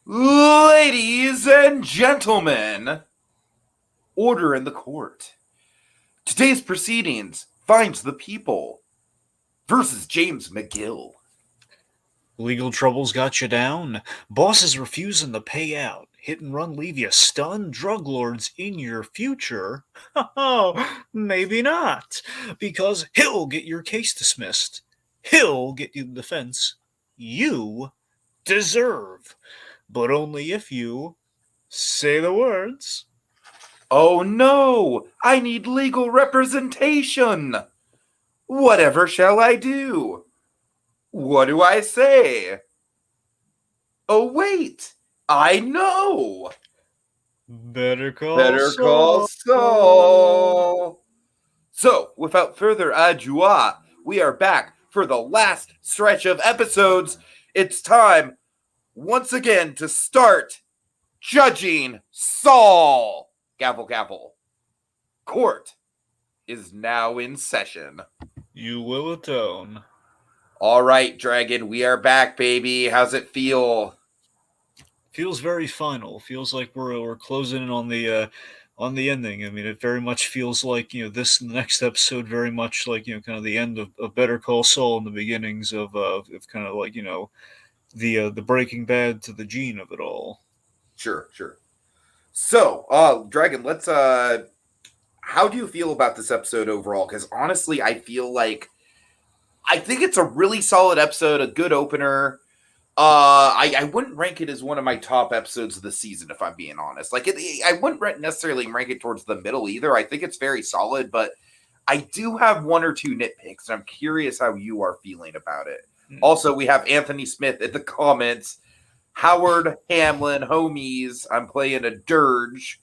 Ladies and gentlemen, order in the court. Today's proceedings finds the people versus James McGill. Legal troubles got you down? Bosses refusing to pay out? Hit and run leave you stunned? Drug lords in your future? Oh, maybe not. Because he'll get your case dismissed. He'll get you the defense you deserve. But only if you say the words. Oh no, I need legal representation. Whatever shall I do? What do I say? Oh wait, I know. Better Call Better Call Saul. Saul. So, without further ado, we are back for the last stretch of episodes. It's time, once again, to start judging Saul. Gavel, gavel. Court is now in session. You will atone. All right, Dragon, we are back, baby. How's it feel? Feels very final. Feels like we're closing in on the ending. I mean, it very much feels like this next episode very much like kind of the end of Better Call Saul and the beginnings of kind of like the Breaking Bad to the Gene of it all. Sure. So, Dragon, let's how do you feel about this episode overall? Because honestly, I think it's a really solid episode, a good opener. I wouldn't rank it as one of my top episodes of the season, if I'm being honest. I wouldn't necessarily rank it towards the middle either. I think it's very solid, but I do have one or two nitpicks, and I'm curious how you are feeling about it. Also, we have Anthony Smith in the comments. Howard Hamlin, homies. I'm playing a dirge.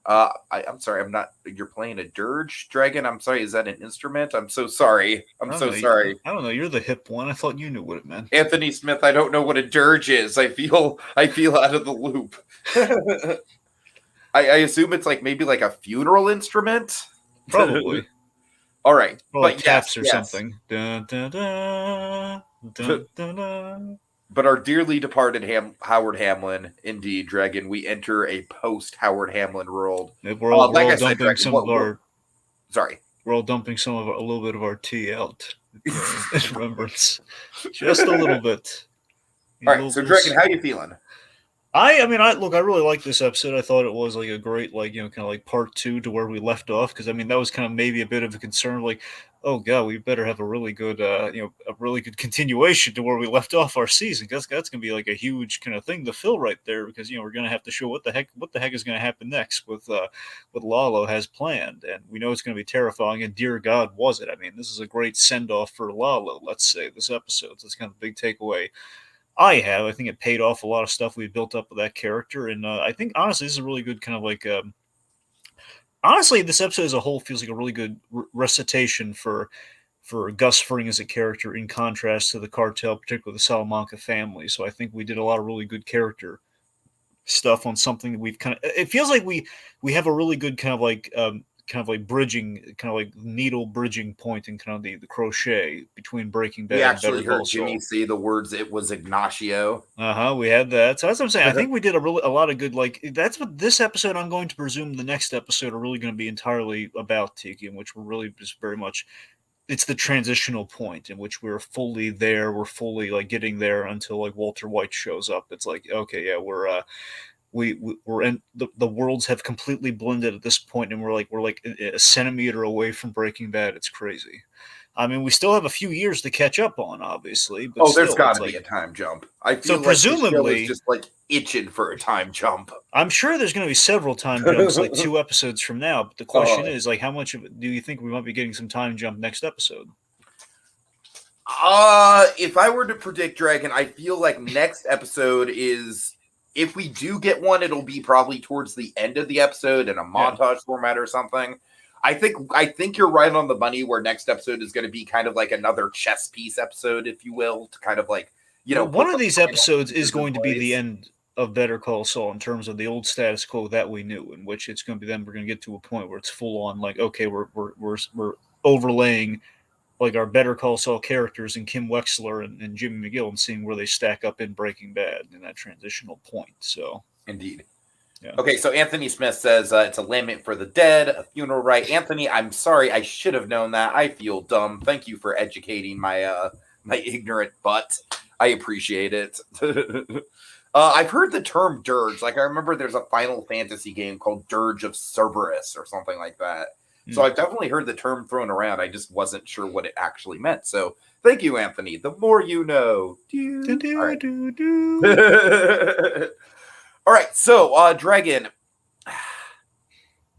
I'm sorry, I'm not. You're playing a dirge, Dragon? I'm sorry, is that an instrument? I'm so sorry. Sorry. I don't know. You're the hip one. I thought you knew what it meant. Anthony Smith, I don't know what a dirge is. I feel out of the loop. I assume it's maybe a funeral instrument. Probably. All right, but taps or something. Dun, dun, dun, dun, dun, dun. But our dearly departed Howard Hamlin, indeed, Dragon, we enter a post-Howard Hamlin world. We're all dumping some of our... Sorry. We're all dumping a little bit of our tea out. In remembrance. Just a little bit. All right, so Dragon, how you feeling? I really like this episode. I thought it was a great, kind of part 2 to where we left off. Because, that was kind of maybe a bit of a concern. Oh, God, we better have a really good, a really good continuation to where we left off our season. That's going to be a huge kind of thing to fill right there. Because, we're going to have to show what the heck is going to happen next with what Lalo has planned. And we know it's going to be terrifying. And dear God, was it. This is a great send-off for Lalo, let's say, this episode. So that's kind of a big takeaway. I think it paid off a lot of stuff we built up with that character, and I think honestly this is a really good kind of honestly this episode as a whole feels like a really good recitation for Gus Fring as a character in contrast to the cartel, particularly the Salamanca family. So I think we did a lot of really good character stuff on something that we've it feels like we have a really good kind of bridging, needle bridging point in kind of the crochet between Breaking Bad and Better Call Saul. We actually heard Jimmy say the words, it was Ignacio. We had that. So that's what I'm saying. I think we did a lot of good, that's what this episode, I'm going to presume the next episode are really going to be entirely about, Tiki, in which we're really just very much, it's the transitional point in which we're fully there. We're fully getting there until Walter White shows up. It's okay, yeah, we're in the worlds have completely blended at this point, and we're a centimeter away from Breaking Bad. It's crazy. We still have a few years to catch up on, obviously. But there's got to be a time jump. I feel presumably the show is just itching for a time jump. I'm sure there's going to be several time jumps, 2 episodes from now. But the question is, how much of it do you think we might be getting some time jump next episode? If I were to predict, Dragon, I feel like next episode is. If we do get one, it'll be probably towards the end of the episode in a montage format or something. I think you're right on the money where next episode is going to be kind of another chess piece episode, if you will, to kind of one of these episodes is going to be the end of Better Call Saul in terms of the old status quo that we knew, in which it's going to be then we're going to get to a point where it's full on okay, we're overlaying like our Better Call Saul characters and Kim Wexler and Jimmy McGill, and seeing where they stack up in Breaking Bad in that transitional point. So Indeed. yeah. Okay, so Anthony Smith says it's a lament for the dead, a funeral rite. Anthony, I'm sorry, I should have known that. I feel dumb. Thank you for educating my my ignorant butt. I appreciate it. I've heard the term dirge. Like I remember there's a Final Fantasy game called Dirge of Cerberus or something like that. So I've definitely heard the term thrown around. I just wasn't sure what it actually meant. So thank you, Anthony. The more you know. All right. All right, so Dragon,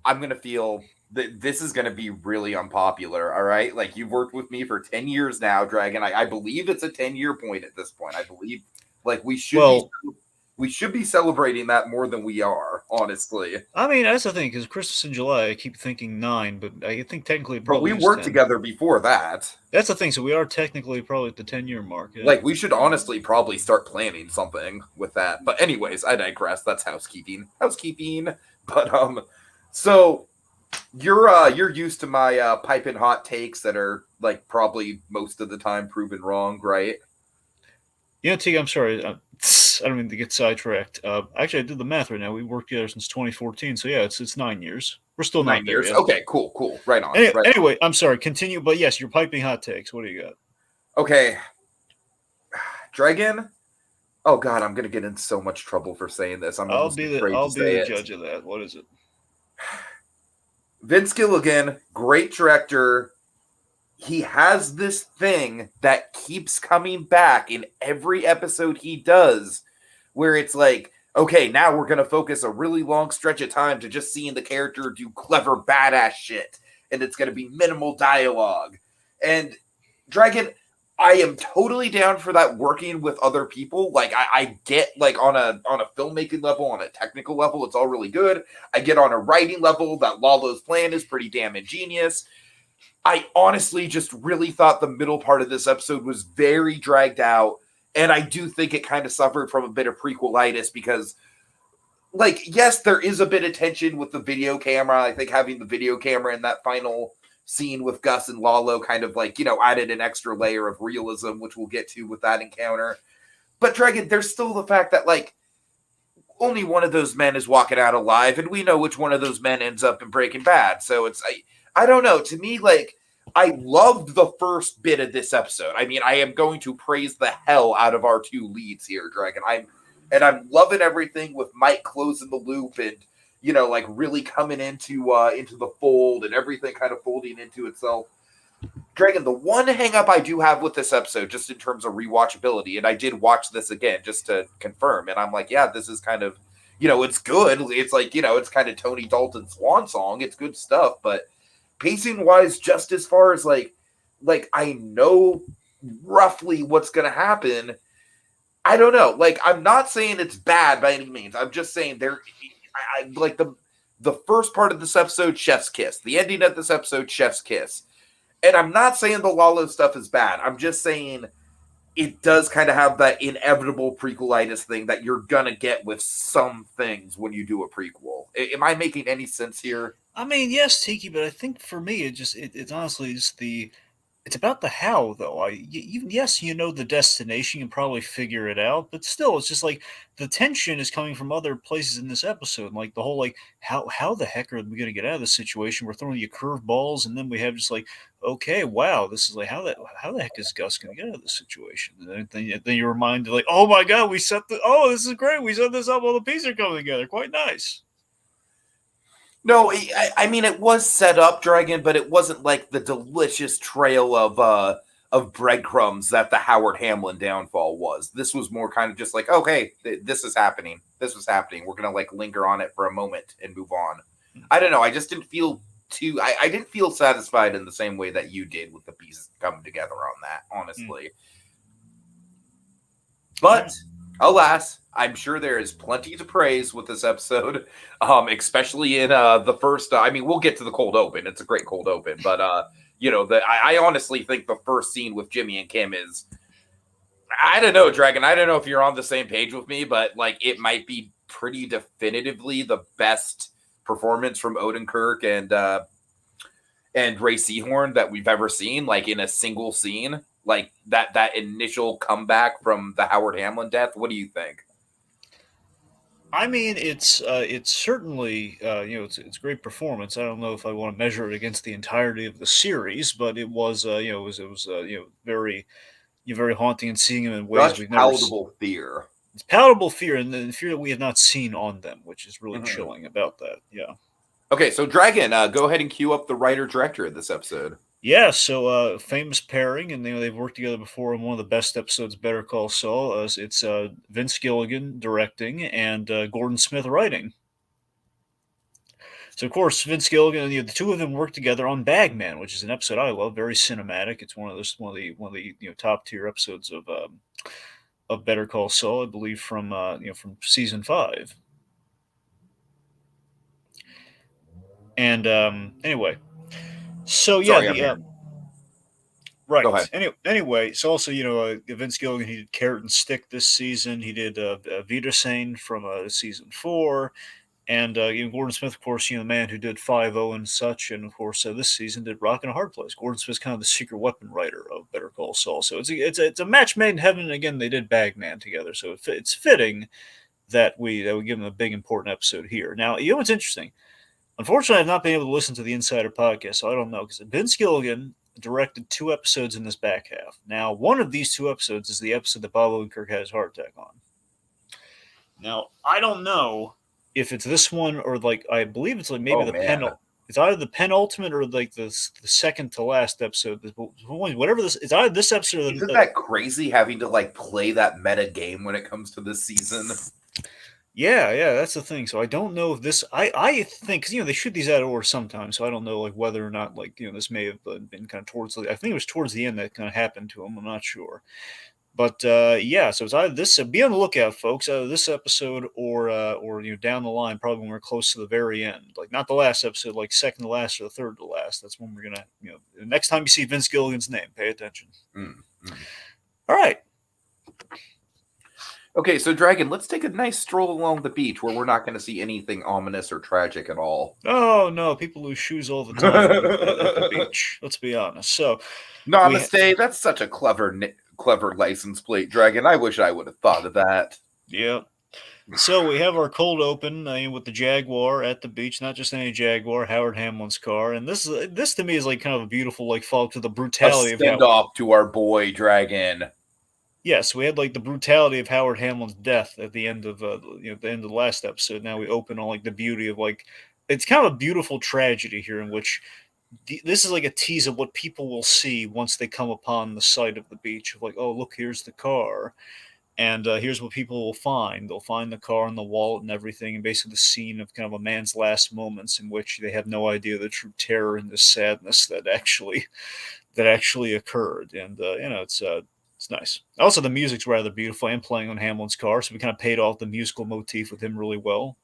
I'm gonna feel that this is gonna be really unpopular. All right, like you've worked with me for 10 years now, Dragon. I believe it's a 10-year point at this point. I believe like we should be celebrating that more than we are, honestly. I mean, that's the thing, because Christmas in July, I keep thinking 9, but I think technically But we probably worked 10. together before that. That's the thing, so we are technically probably at the 10-year mark. Yeah. Like we should honestly probably start planning something with that. But anyways, I digress. That's housekeeping. But so you're used to my piping hot takes that are like probably most of the time proven wrong, right? You know, T, I'm sorry. I don't mean to get sidetracked. Actually, I did the math right now. We worked together since 2014, so yeah, it's 9 years. We're still 9 not there years. yet. Okay, cool. Right on. Anyway, I'm sorry. Continue, but yes, you're piping hot takes. What do you got? Okay, Dragon. Oh God, I'm gonna get in so much trouble for saying this. I'll be the judge of that. What is it? Vince Gilligan, great director. He has this thing that keeps coming back in every episode he does, where it's like, okay, now we're going to focus a really long stretch of time to just seeing the character do clever, badass shit. And it's going to be minimal dialogue. And Dragon, I am totally down for that working with other people. Like I get like on a filmmaking level, on a technical level, it's all really good. I get on a writing level that Lalo's plan is pretty damn ingenious. I honestly just really thought the middle part of this episode was very dragged out. And I do think it kind of suffered from a bit of prequelitis because, like, yes, there is a bit of tension with the video camera. I think having the video camera in that final scene with Gus and Lalo kind of like, added an extra layer of realism, which we'll get to with that encounter. But Dragon, there's still the fact that, like, only one of those men is walking out alive, and we know which one of those men ends up in Breaking Bad. So it's, I don't know. To me, like, I loved the first bit of this episode. I mean, I am going to praise the hell out of our two leads here, Dragon. I'm loving everything with Mike closing the loop and, like really coming into the fold and everything kind of folding into itself. Dragon, the one hang up I do have with this episode, just in terms of rewatchability, and I did watch this again just to confirm, and I'm like, yeah, this is kind of, it's good. It's like, it's kind of Tony Dalton's swan song. It's good stuff, but pacing wise, just as far as like I know roughly what's going to happen. I don't know. Like, I'm not saying it's bad by any means. I'm just saying I like the first part of this episode, chef's kiss. The ending of this episode, chef's kiss. And I'm not saying the Lalo stuff is bad. I'm just saying it does kind of have that inevitable prequelitis thing that you're gonna get with some things when you do a prequel. Am I making any sense here? I mean, yes, Tiki, but I think for me, it's honestly just it's about the how, though. Yes, the destination, you can probably figure it out, but still, it's just like the tension is coming from other places in this episode. Like the whole, like, how the heck are we going to get out of this situation? We're throwing you curveballs, and then we have just like, okay, wow, this is like, how the heck is Gus going to get out of this situation? And then you're reminded, like, oh my God, this is great. We set this up, all the pieces are coming together. Quite nice. No, I mean, it was set up, Dragon, but it wasn't like the delicious trail of breadcrumbs that the Howard Hamlin downfall was. This was more kind of just like, okay, this is happening. This was happening. We're going to like linger on it for a moment and move on. I don't know. I just didn't feel I didn't feel satisfied in the same way that you did with the pieces coming together on that, honestly. But alas, I'm sure there is plenty to praise with this episode, especially in the first. I mean, we'll get to the cold open. It's a great cold open, but I honestly think the first scene with Jimmy and Kim is. I don't know, Dragon. I don't know if you're on the same page with me, but like it might be pretty definitively the best performance from Odenkirk and Ray Seahorn that we've ever seen, like in a single scene, like that initial comeback from the Howard Hamlin death. What do you think? I mean, it's certainly it's a great performance. I don't know if I want to measure it against the entirety of the series, but it was very very haunting and seeing him in ways Such we've never palatable fear. it's palatable fear and the fear that we have not seen on them, which is really Mhm. chilling about that. Yeah. Okay, so Dragon, go ahead and cue up the writer director of this episode. Yeah, so famous pairing, and they've worked together before in one of the best episodes of Better Call Saul. It's Vince Gilligan directing and Gordon Smith writing. So of course Vince Gilligan, the two of them work together on Bagman, which is an episode I love, very cinematic. It's one of the top tier episodes of Better Call Saul, I believe from season 5. And anyway, so yeah, Sorry, I'm the here. Go right. ahead. Anyway, so also Vince Gilligan, he did Carrot and Stick this season. He did Vita Sane from season 4. And Gordon Smith, of course, the man who did 5-0 and such, and of course this season did Rock and a Hard Place. Gordon Smith's kind of the secret weapon writer of Better Call Saul, so it's a match made in heaven. And again, they did Bagman together, so it's fitting that we give them a big important episode here. Now, what's interesting? Unfortunately, I've not been able to listen to the Insider podcast, so I don't know because Vince Gilligan directed 2 episodes in this back half. Now, one of these 2 episodes is the episode that Bob Odenkirk had his heart attack on. Now, I don't know if it's this one or like I believe it's like maybe Oh man, it's either the penultimate or like the second to last episode. Whatever this, it's either this episode. Or isn't that crazy having to like play that meta game when it comes to this season? yeah, that's the thing. So I don't know if this. I think because they shoot these out of order sometimes, so I don't know like whether or not like this may have been kind of towards. I think it was towards the end that kind of happened to him. I'm not sure. But yeah, so it's either this. Be on the lookout, folks. Either this episode or down the line, probably when we're close to the very end, like not the last episode, like second to last or the third to last. That's when we're gonna the next time you see Vince Gilligan's name, pay attention. Mm, mm. All right. Okay, so Dragon, let's take a nice stroll along the beach where we're not going to see anything ominous or tragic at all. Oh no, people lose shoes all the time at the beach. Let's be honest. So Namaste. That's such a clever license plate, Dragon. I wish I would have thought of that. Yeah. So we have our cold open with the Jaguar at the beach, not just any Jaguar, Howard Hamlin's car, and this to me is like kind of a beautiful like follow to the A brutality of send off to our boy Dragon. Yes, we had like the brutality of Howard Hamlin's death at the end of the end of the last episode. Now we open on like the beauty of like it's kind of a beautiful tragedy here in which this is like a tease of what people will see once they come upon the site of the beach of like, oh look, here's the car. And here's what people will find. They'll find the car and the wallet and everything, and basically the scene of kind of a man's last moments in which they have no idea the true terror and the sadness that actually occurred. And it's nice. Also, the music's rather beautiful and playing on Hamlin's car, so we kind of paid off the musical motif with him really well.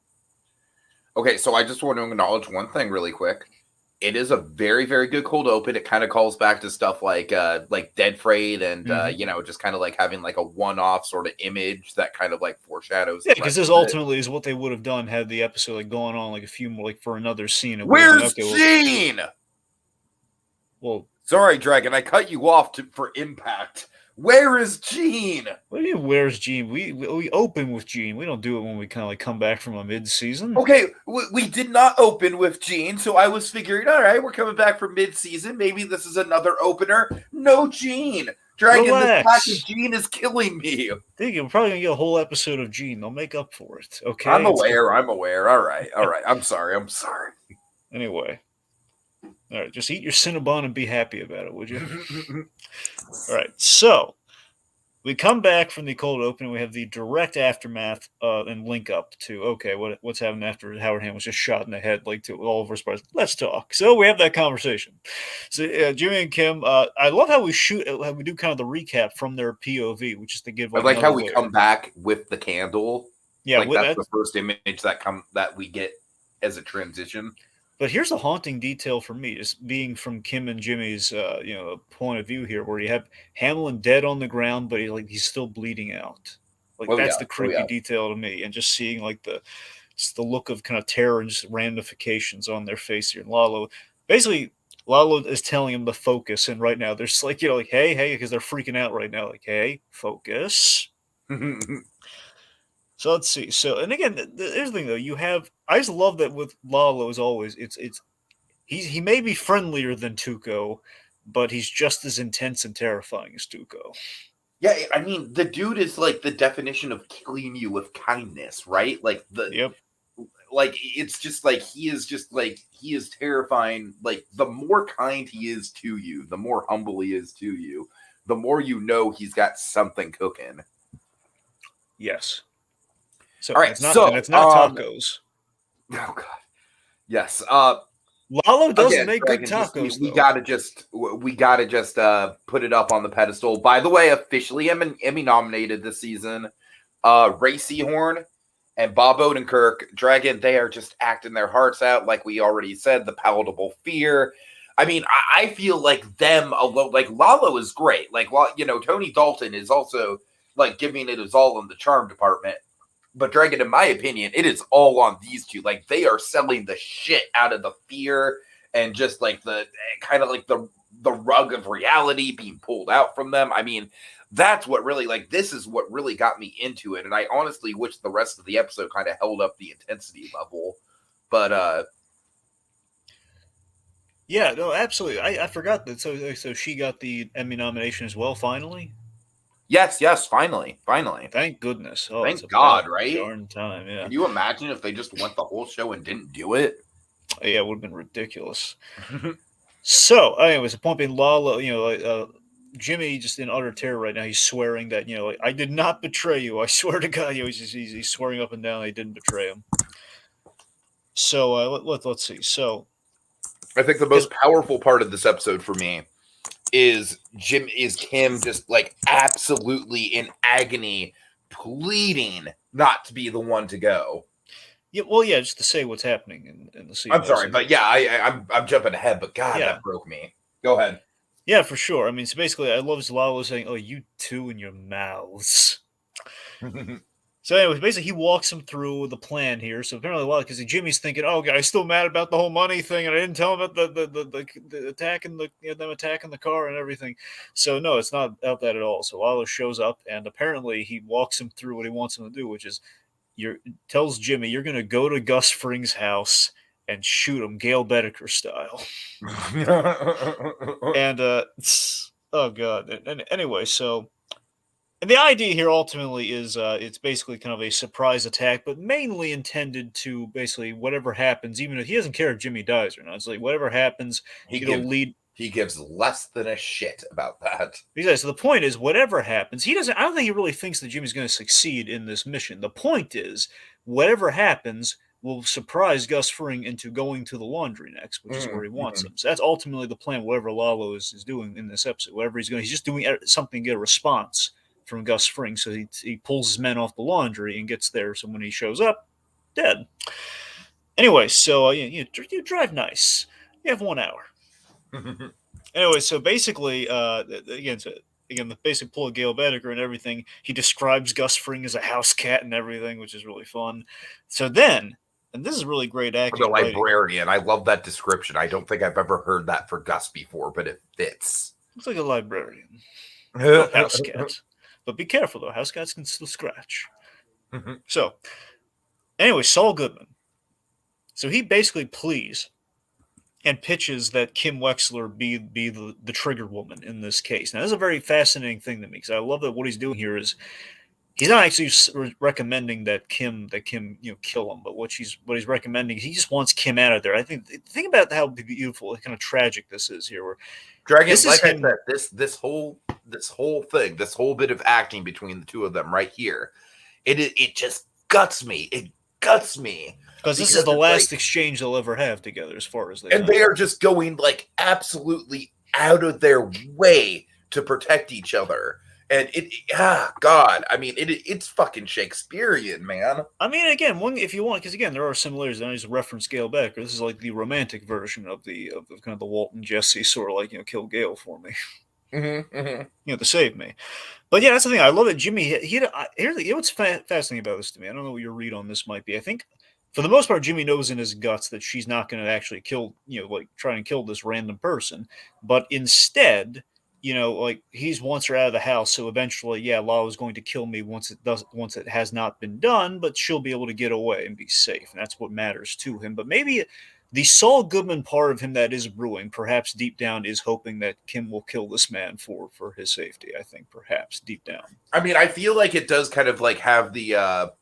Okay, so I just want to acknowledge one thing really quick. It is a very, very good cold open. It kind of calls back to stuff like Dead Freight and just kind of like having like a one-off sort of image that kind of like foreshadows. Yeah, because this ultimately is what they would have done had the episode like gone on like a few more like for another scene. Where's Gene? Well, sorry, Dragon, I cut you off for impact. Where is Gene? What do you mean, where's Gene? We open with Gene. We don't do it when we kind of like come back from a mid-season. Okay, we did not open with Gene, so I was figuring, all right, we're coming back from mid-season. Maybe this is another opener. No Gene. Dragon, this lack of Gene is killing me. I think we're probably going to get a whole episode of Gene. They'll make up for it, okay? I'm aware. All right. I'm sorry. Anyway. All right, just eat your Cinnabon and be happy about it, would you? All right, so we come back from the cold open. We have the direct aftermath and link up to, okay, what's happening after Howard Ham was just shot in the head, like to all of our surprise. Let's talk. So we have that conversation. So Jimmy and Kim, I love how we do kind of the recap from their POV, which is to give. I like how we come back with the candle. Yeah, like that's the first image that we get as a transition. But here's a haunting detail for me, just being from Kim and Jimmy's, point of view here, where you have Hamlin dead on the ground, but he's still bleeding out. Like that's the creepy detail to me, and just seeing like the look of kind of terror and just ramifications on their face here. And Lalo, basically, Lalo is telling him to focus, and right now they're just like, like, hey, because they're freaking out right now, like, hey, focus. So let's see. So, and again, here's the thing though. I just love that with Lalo as always. He may be friendlier than Tuco, but he's just as intense and terrifying as Tuco. Yeah, I mean, the dude is like the definition of killing you with kindness, right? Yep. Like it's just like he is terrifying. Like the more kind he is to you, the more humble he is to you, the more you know he's got something cooking. Yes. So All and right, so it's not tacos. oh god, yes. Lalo does Again, make good Dragon, just tacos we though. gotta just put it up on the pedestal. By the way, officially Emmy nominated this season. Ray Seahorn and Bob Odenkirk, Dragon, they are just acting their hearts out, like we already said. The palatable fear. I mean, I feel like them alone. Like Lalo is great. Like, well, Tony Dalton is also like giving it his all in the charm department. But Dragon, in my opinion, it is all on these two. Like they are selling the shit out of the fear and just like the kind of like the rug of reality being pulled out from them. I mean, that's what really like this is what really got me into it. And I honestly wish the rest of the episode kind of held up the intensity level. But Yeah, no, absolutely. I forgot that. So she got the Emmy nomination as well. Finally, yes, finally. thank goodness. Oh, it's Thank God, about right? darn time. Yeah, Can you imagine if they just went the whole show and didn't do it? yeah, it would have been ridiculous. So, anyways, the point being, Lalo, Jimmy just in utter terror right now. He's swearing that like, I did not betray you. I swear to God, he's swearing up and down he didn't betray him. So let's see. So I think the most powerful part of this episode for me is Kim just like absolutely in agony, pleading not to be the one to go. yeah, well, yeah, just to say what's happening in the scene. I'm sorry, but yeah, I'm jumping ahead, but God, Yeah. that broke me. Go ahead. Yeah, for sure. I mean, so basically, I love Lalo saying, "Oh, you two in your mouths." So, anyways, basically, he walks him through the plan here. So apparently, because Jimmy's thinking, "Oh, guys, still mad about the whole money thing, and I didn't tell him about the attacking them attacking the car and everything." So no, it's not about that at all. So Lalo shows up, and apparently, he walks him through what he wants him to do, which is tells Jimmy, "You're going to go to Gus Fring's house and shoot him, Gail Bedecker style." And oh god. And anyway, so and the idea here ultimately is it's basically kind of a surprise attack, but mainly intended to basically whatever happens, even if he doesn't care if Jimmy dies or not. It's like whatever happens, it'll lead. He gives less than a shit about that. Exactly. So the point is, whatever happens, he doesn't. I don't think he really thinks that Jimmy's going to succeed in this mission. The point is, whatever happens will surprise Gus Fring into going to the laundry next, which is where he wants him. So that's ultimately the plan. Whatever Lalo is doing in this episode, whatever he's just doing something to get a response from Gus Fring. So he pulls his men off the laundry and gets there. So when he shows up, dead. Anyway, so you drive nice. You have 1 hour. Anyway, so basically, again, the basic pull of Gail Bedecker and everything. He describes Gus Fring as a house cat and everything, which is really fun. So then, and this is really great acting. The librarian. I love that description. I don't think I've ever heard that for Gus before, but it fits. Looks like a librarian. No house cat. But be careful, though. House cats can still scratch. So, anyway, Saul Goodman. So he basically pleads and pitches that Kim Wexler be the trigger woman in this case. Now, this is a very fascinating thing to me because I love that what he's doing here is he's not actually recommending that Kim kill him, but what he's recommending, he just wants Kim out of there. I think about how beautiful, kind of tragic this is here. Where Dragon, like I said, this whole thing, this whole bit of acting between the two of them right here, it just guts me. It guts me. Because this is the last exchange they'll ever have together, as far as they know. They are just going like absolutely out of their way to protect each other. And God, I mean, it's fucking Shakespearean, man. I mean, again, if you want, because again, there are similarities. I just reference Gail Becker. This is like the romantic version of kind of the Walt and Jesse sort of like kill Gail for me, to save me. But yeah, that's the thing. I love it. Jimmy, what's fascinating about this to me. I don't know what your read on this might be. I think for the most part, Jimmy knows in his guts that she's not going to actually kill, like try and kill this random person. But instead, like he wants her out of the house. So eventually, yeah, Lalo's going to kill me once it has not been done, but she'll be able to get away and be safe. And that's what matters to him. But maybe the Saul Goodman part of him that is brewing, perhaps deep down, is hoping that Kim will kill this man for his safety. I think perhaps deep down. I mean, I feel like it does kind of like have the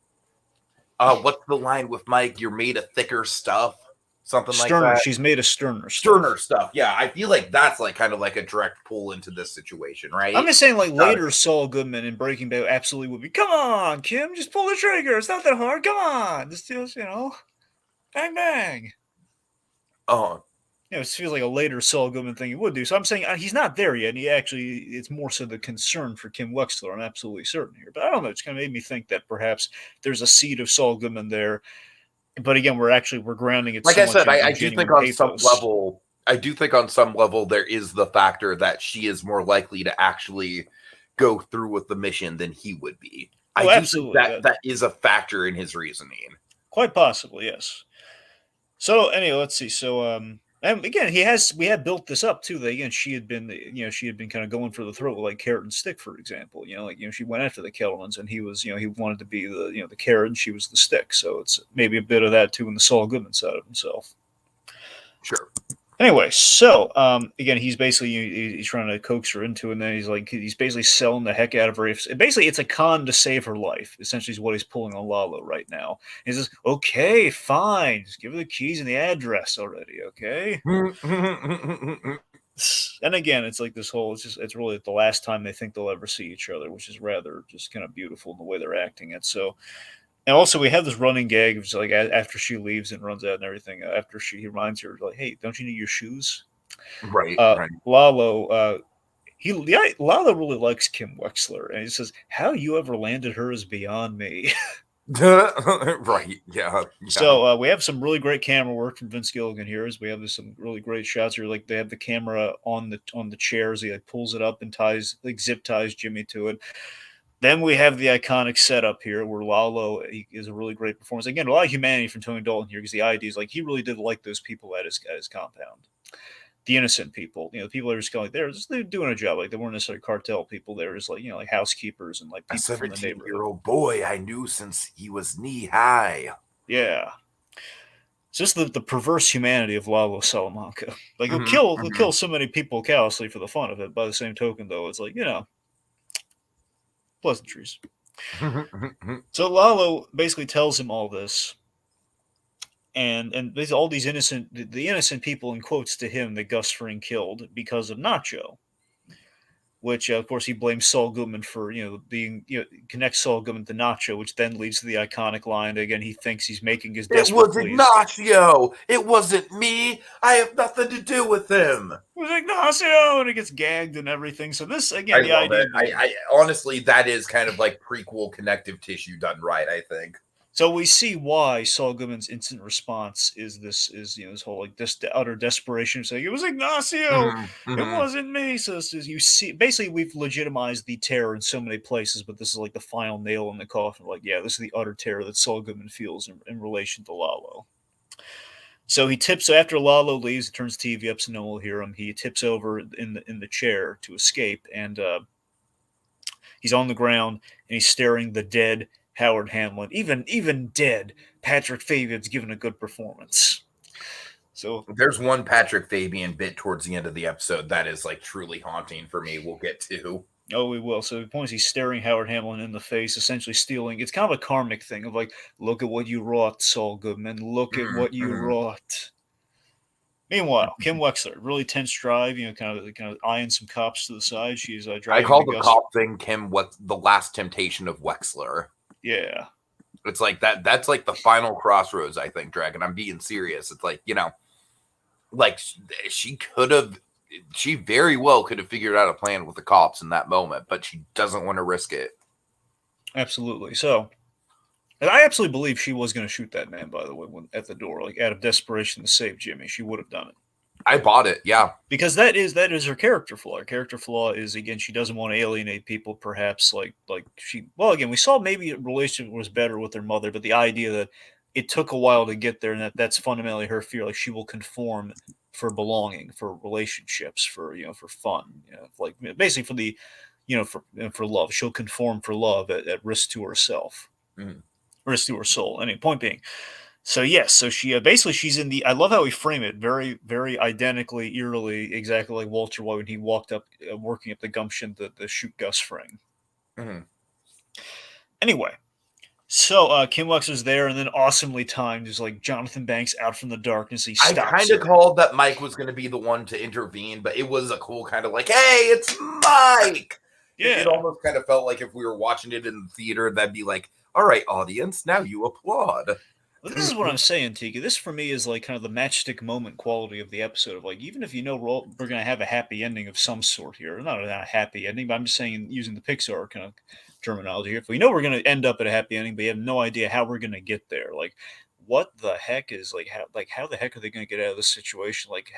what's the line with Mike? You're made of thicker stuff, something Sterner, like that. she's made of sterner stuff. Yeah, I feel like that's like kind of like a direct pull into this situation, right? I'm just saying, like later, Saul Goodman in Breaking Bad absolutely would be. Come on, Kim, just pull the trigger. It's not that hard. Come on, just bang bang. Oh, It feels like a later Saul Goodman thing he would do. So I'm saying he's not there yet. And it's more so the concern for Kim Wexler. I'm absolutely certain here, but I don't know. It's kind of made me think that perhaps there's a seed of Saul Goodman there. But again, we're grounding it. Like so I said, I do think on some pathos. level, there is the factor that she is more likely to actually go through with the mission than he would be. Oh, I do absolutely. think that is a factor in his reasoning. Quite possibly, yes. So anyway, let's see. So and again, we had built this up too. That again, she had been kind of going for the throat, like carrot and stick, for example. She went after the Kellermans, and he was, he wanted to be the carrot, and she was the stick. So it's maybe a bit of that too in the Saul Goodman side of himself. Sure. Anyway, so again, he's basically he's trying to coax her into it, and then he's basically selling the heck out of her. Basically, it's a con to save her life. Essentially, is what he's pulling on Lalo right now. He says, "Okay, fine, just give her the keys and the address already, okay?" And again, it's like this whole. It's really the last time they think they'll ever see each other, which is rather just kind of beautiful in the way they're acting it. So. And also, we have this running gag of like after she leaves and runs out and everything. After he reminds her, like, "Hey, don't you need your shoes?" Right. Lalo, Lalo really likes Kim Wexler, and he says, "How you ever landed her is beyond me." Right. Yeah. So we have some really great camera work from Vince Gilligan here. As we have some really great shots here. Like they have the camera on the chairs. He like pulls it up and zip ties Jimmy to it. Then we have the iconic setup here where Lalo is a really great performance. Again, a lot of humanity from Tony Dalton here because the idea is like he really did like those people at his compound. The innocent people, the people that are just kind of like they're doing a job. Like they weren't necessarily cartel people. They were just like, like housekeepers and like people from the neighborhood. 17-year-old boy I knew since he was knee high. Yeah. It's just the perverse humanity of Lalo Salamaca. Like he'll kill so many people callously for the fun of it. By the same token, though, it's like, pleasantries. So Lalo basically tells him all this, and there's all these the innocent people in quotes to him that Gus Fring killed because of Nacho, which of course he blames Saul Goodman for being connects Saul Goodman to Nacho, which then leads to the iconic line again. He thinks he's making his desperate It wasn't Nacho. It wasn't me. I have nothing to do with him. It was Ignacio, and it gets gagged and everything. So this again, the idea. I honestly, that is kind of like prequel connective tissue done right. I think. So we see why Saul Goodman's instant response is this whole like this utter desperation, saying it was Ignacio, it wasn't me. So you see, basically we've legitimized the terror in so many places, but this is like the final nail in the coffin. Like, yeah, this is the utter terror that Saul Goodman feels in relation to Lalo. So he tips after Lalo leaves, he turns the TV up so no one will hear him. He tips over in the chair to escape, and he's on the ground and he's staring the dead Howard Hamlin. Even dead, Patrick Fabian's given a good performance. So there's one Patrick Fabian bit towards the end of the episode that is like truly haunting for me. We'll get to. Oh, we will. So the point is he's staring Howard Hamlin in the face, essentially stealing. It's kind of a karmic thing of like, look at what you wrought, Saul Goodman. Look at what you wrought. Meanwhile, Kim Wexler, really tense drive, kind of eyeing some cops to the side. She's driving. I call the cop thing the last temptation of Wexler. Yeah. It's like that. That's like the final crossroads, I think, Dragon. I'm being serious. It's like, like she very well could have figured out a plan with the cops in that moment, but she doesn't want to risk it. Absolutely. So, and I absolutely believe she was going to shoot that man, by the way, at the door, like out of desperation to save Jimmy. She would have done it. I bought it, yeah. Because that is her character flaw. Her character flaw is, again, she doesn't want to alienate people, perhaps again, we saw maybe a relationship was better with her mother, but the idea that it took a while to get there, and that's fundamentally her fear. Like she will conform for belonging, for relationships, for for fun, like basically for the, for love. She'll conform for love at risk to herself, risk to her soul. Anyway, point being, so yes, so she basically she's in the. I love how we frame it, very very identically, eerily, exactly like Walter White when he walked up, working up the gumption to shoot Gus Fring. Mm-hmm. Anyway, so Kim Wexler's there, and then awesomely timed is like Jonathan Banks out from the darkness. He I stops kind of her. called that Mike was going to be the one to intervene, but it was a cool kind of like, hey, it's Mike. Yeah. It almost kind of felt like if we were watching it in the theater, that'd be like, all right, audience, now you applaud. Well, this is what I'm saying, Tiki. This for me is like kind of the matchstick moment quality of the episode. Of like, even if we're going to have a happy ending of some sort here, not a happy ending, but I'm just saying using the Pixar kind of terminology here. If we know we're going to end up at a happy ending, but you have no idea how we're going to get there, like, what the heck is how the heck are they going to get out of this situation? Like,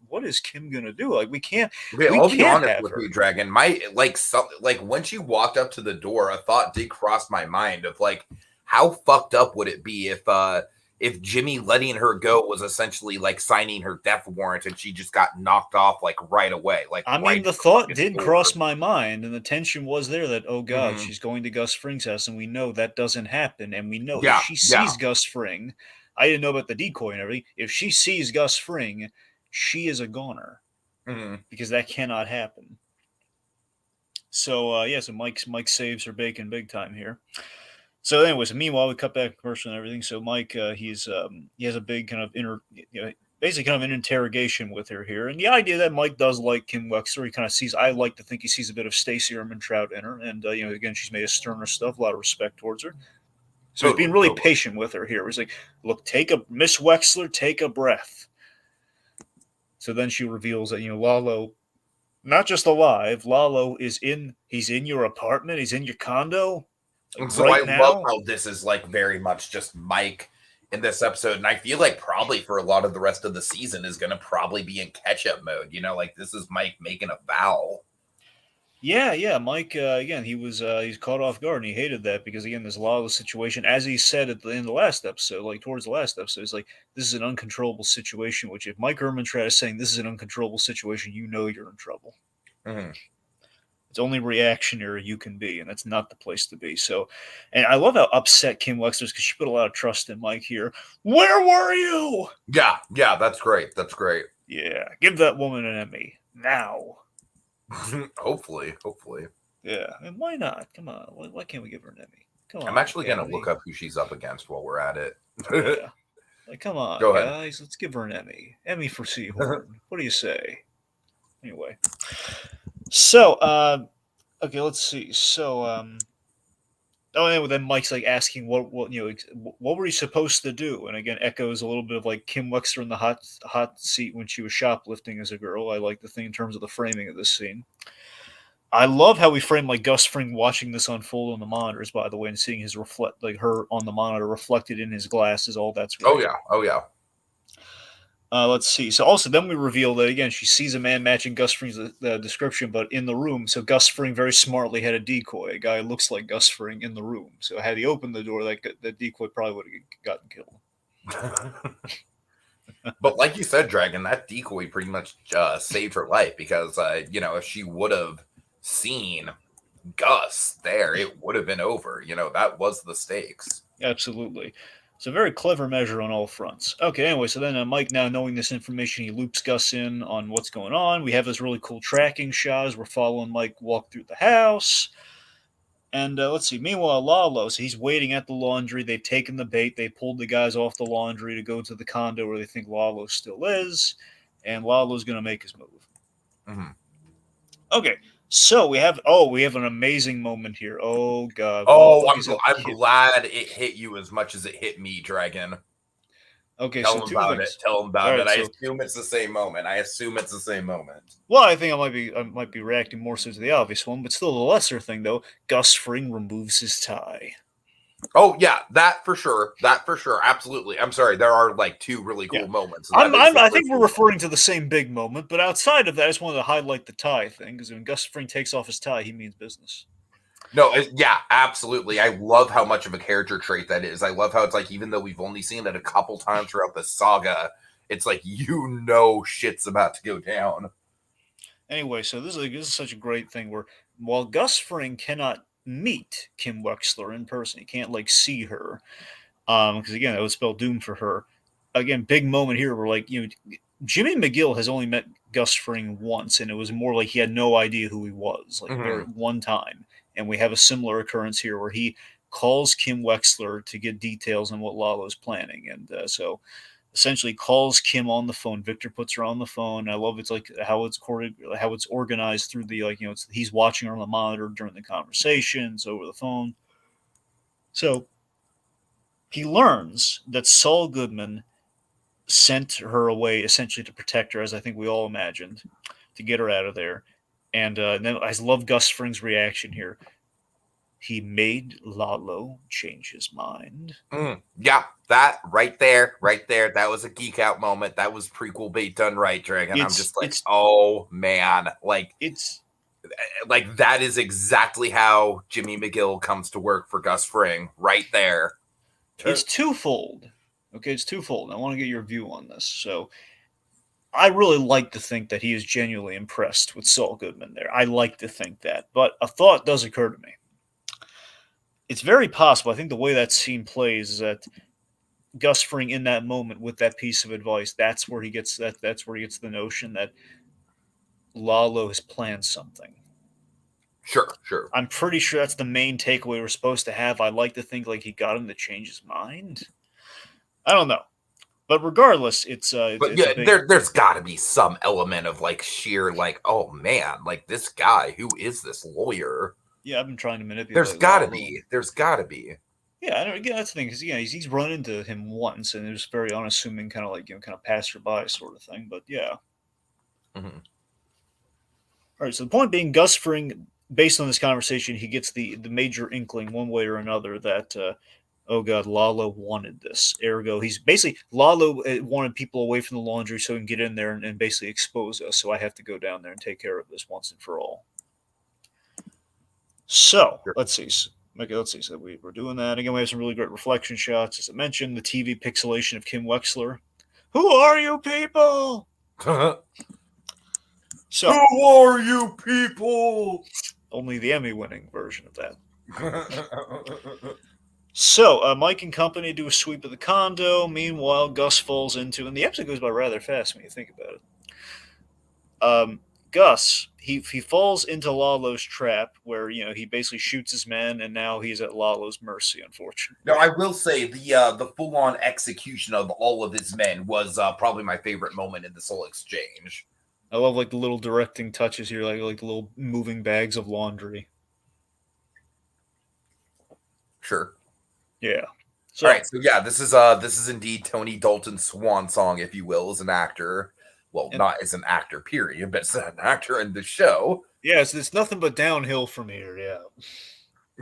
what is Kim going to do? Like, we can't. Okay, We I'll be can't honest have with her. you, Dragon. My like when she walked up to the door, a thought did cross my mind of like, how fucked up would it be if Jimmy letting her go was essentially like signing her death warrant and she just got knocked off like right away. Like, I right mean, the at thought fucking did door. cross my mind, and the tension was there that, oh God, Mhm. she's going to Gus Fring's house, and we know that doesn't happen. And we know if Yeah, she sees Gus Fring, I didn't know about the decoy and everything. If she sees Gus Fring, she is a goner Mhm. because that cannot happen. So so Mike saves her bacon big time here. So, anyways, meanwhile, we cut back to commercial and everything. So, Mike, he has a big kind of basically kind of an interrogation with her here, and the idea that Mike does like Kim Wexler, he kind of sees. I like to think he sees a bit of Stacey Ermintrout in her, and again, she's made a sterner stuff, a lot of respect towards her. So he's being really patient with her here. He's like, "Look, Miss Wexler, take a breath." So then she reveals that Lalo, not just alive, Lalo he's in your apartment, he's in your condo. And so I Right love now, how this is like very much just Mike in this episode. And I feel like probably for a lot of the rest of the season is going to probably be in catch up mode. Like this is Mike making a vow. Yeah. Mike, again, he's caught off guard and he hated that because, again, there's a lot of the situation, as he said at the end of the last episode, like towards the last episode, it's like, this is an uncontrollable situation, which if Mike Ermintrout is saying this is an uncontrollable situation, you're in trouble. Mm-hmm. It's only reactionary you can be, and that's not the place to be. So, and I love how upset Kim Wexler is because she put a lot of trust in Mike here. Where were you? Yeah, that's great. That's great. Yeah, give that woman an Emmy now. hopefully. Yeah, and why not? Come on, why can't we give her an Emmy? Come on. I'm actually going to Academy. look up who she's up against while we're at it. Yeah. Like, come on, Go ahead. guys. Let's give her an Emmy. Emmy for Seahorn. What do you say? Anyway. So, okay, let's see. So, anyway, then Mike's like asking what what were you supposed to do? And again, echoes a little bit of like Kim Wexler in the hot seat when she was shoplifting as a girl. I like the thing in terms of the framing of this scene. I love how we frame like Gus Fring watching this unfold on the monitors, by the way, and seeing his her on the monitor reflected in his glasses. All that's great. Oh yeah. Let's see. So also then we reveal that again she sees a man matching Gus Fring's description, but in the room. So Gus Fring very smartly had a decoy. A guy who looks like Gus Fring in the room. So had he opened the door, that decoy probably would have gotten killed. But like you said, Dragon, that decoy pretty much saved her life because if she would have seen Gus there, it would have been over. That was the stakes. Absolutely. It's a very clever measure on all fronts. Okay, anyway, so then Mike, now knowing this information, he loops Gus in on what's going on. We have this really cool tracking shot as we're following Mike walk through the house. And let's see, meanwhile, Lalo, so he's waiting at the laundry. They've taken the bait. They pulled the guys off the laundry to go to the condo where they think Lalo still is. And Lalo's going to make his move. Mm-hmm. Okay, so we have an amazing moment here. Oh God! Oh, I'm glad it hit you as much as it hit me, Dragon. Okay, Tell him about it. Right, I assume it's the same moment. Well, I think I might be reacting more so to the obvious one, but still the lesser thing though. Gus Fring removes his tie. Oh yeah, that for sure. Absolutely. I'm sorry. There are like two really cool moments. I think we're referring to the same big moment, but outside of that, I just wanted to highlight the tie thing because when Gus Fring takes off his tie, he means business. No, yeah, absolutely. I love how much of a character trait that is. I love how it's like, even though we've only seen it a couple times throughout the saga, it's like, shit's about to go down. Anyway, so this is such a great thing where while Gus Fring cannot meet Kim Wexler in person, he can't like see her, because again that would spell doom for her. Again, big moment here where like Jimmy McGill has only met Gus Fring once, and it was more like he had no idea who he was, like very Mm-hmm. one time. And we have a similar occurrence here where he calls Kim Wexler to get details on what Lalo's planning, and so essentially calls Kim on the phone. Victor puts her on the phone. I love it's like how it's organized through the like he's watching her on the monitor during the conversations over the phone. So he learns that Saul Goodman sent her away essentially to protect her, as I think we all imagined, to get her out of there. And then I love Gus Fring's reaction here. He made Lalo change his mind. Yeah, that right there. That was a geek out moment. That was prequel bait done right, Dragon. I'm It's just like, it's oh man, it's like that is exactly how Jimmy McGill comes to work for Gus Fring, right there. it's twofold. Okay, it's twofold. I want to get your view on this. So I really like to think that he is genuinely impressed with Saul Goodman there. I like to think that. But a thought does occur to me. It's very possible. I think the way that scene plays is that Gus Fring in that moment with that piece of advice, that's where he gets the notion that Lalo has planned something. Sure. I'm pretty sure that's the main takeaway we're supposed to have. I like to think like he got him to change his mind. I don't know. But regardless, But it's a yeah, big there's got to be some element of like sheer like, oh man, like this guy, who is this lawyer? yeah. I've been trying to There's manipulate got to Lalo. be. There's got to be. Yeah, I don't, again, that's the thing because yeah, he's run into him once, and it was very unassuming, kind of like kind of passerby sort of thing. But yeah, all Mm-hmm. right. So the point being, Gus Fring, based on this conversation, he gets the major inkling one way or another that oh god, Lalo wanted this. Ergo, he's basically Lalo wanted people away from the laundry so he can get in there and basically expose us. So I have to go down there and take care of this once and for all. So Sure. let's see. Okay, let's see. So we're doing that again. We have some really great reflection shots, as I mentioned. The TV pixelation of Kim Wexler. Who are you people? So Who are you people? only the Emmy-winning version of that. So Mike and company do a sweep of the condo. Meanwhile, Gus falls into, and the episode goes by rather fast when you think about it. Gus, he falls into Lalo's trap where he basically shoots his men, and now he's at Lalo's mercy. Now, Unfortunately, I will say the full on execution of all of his men was probably my favorite moment in this whole exchange. I love like the little directing touches here, like the little moving bags of laundry. Sure. Yeah. All So right, so yeah, this is indeed Tony Dalton's swan song, if you will, as an actor. Well, and not as an actor, period, but as an actor in the show. yeah, it's nothing but downhill from here. Yeah.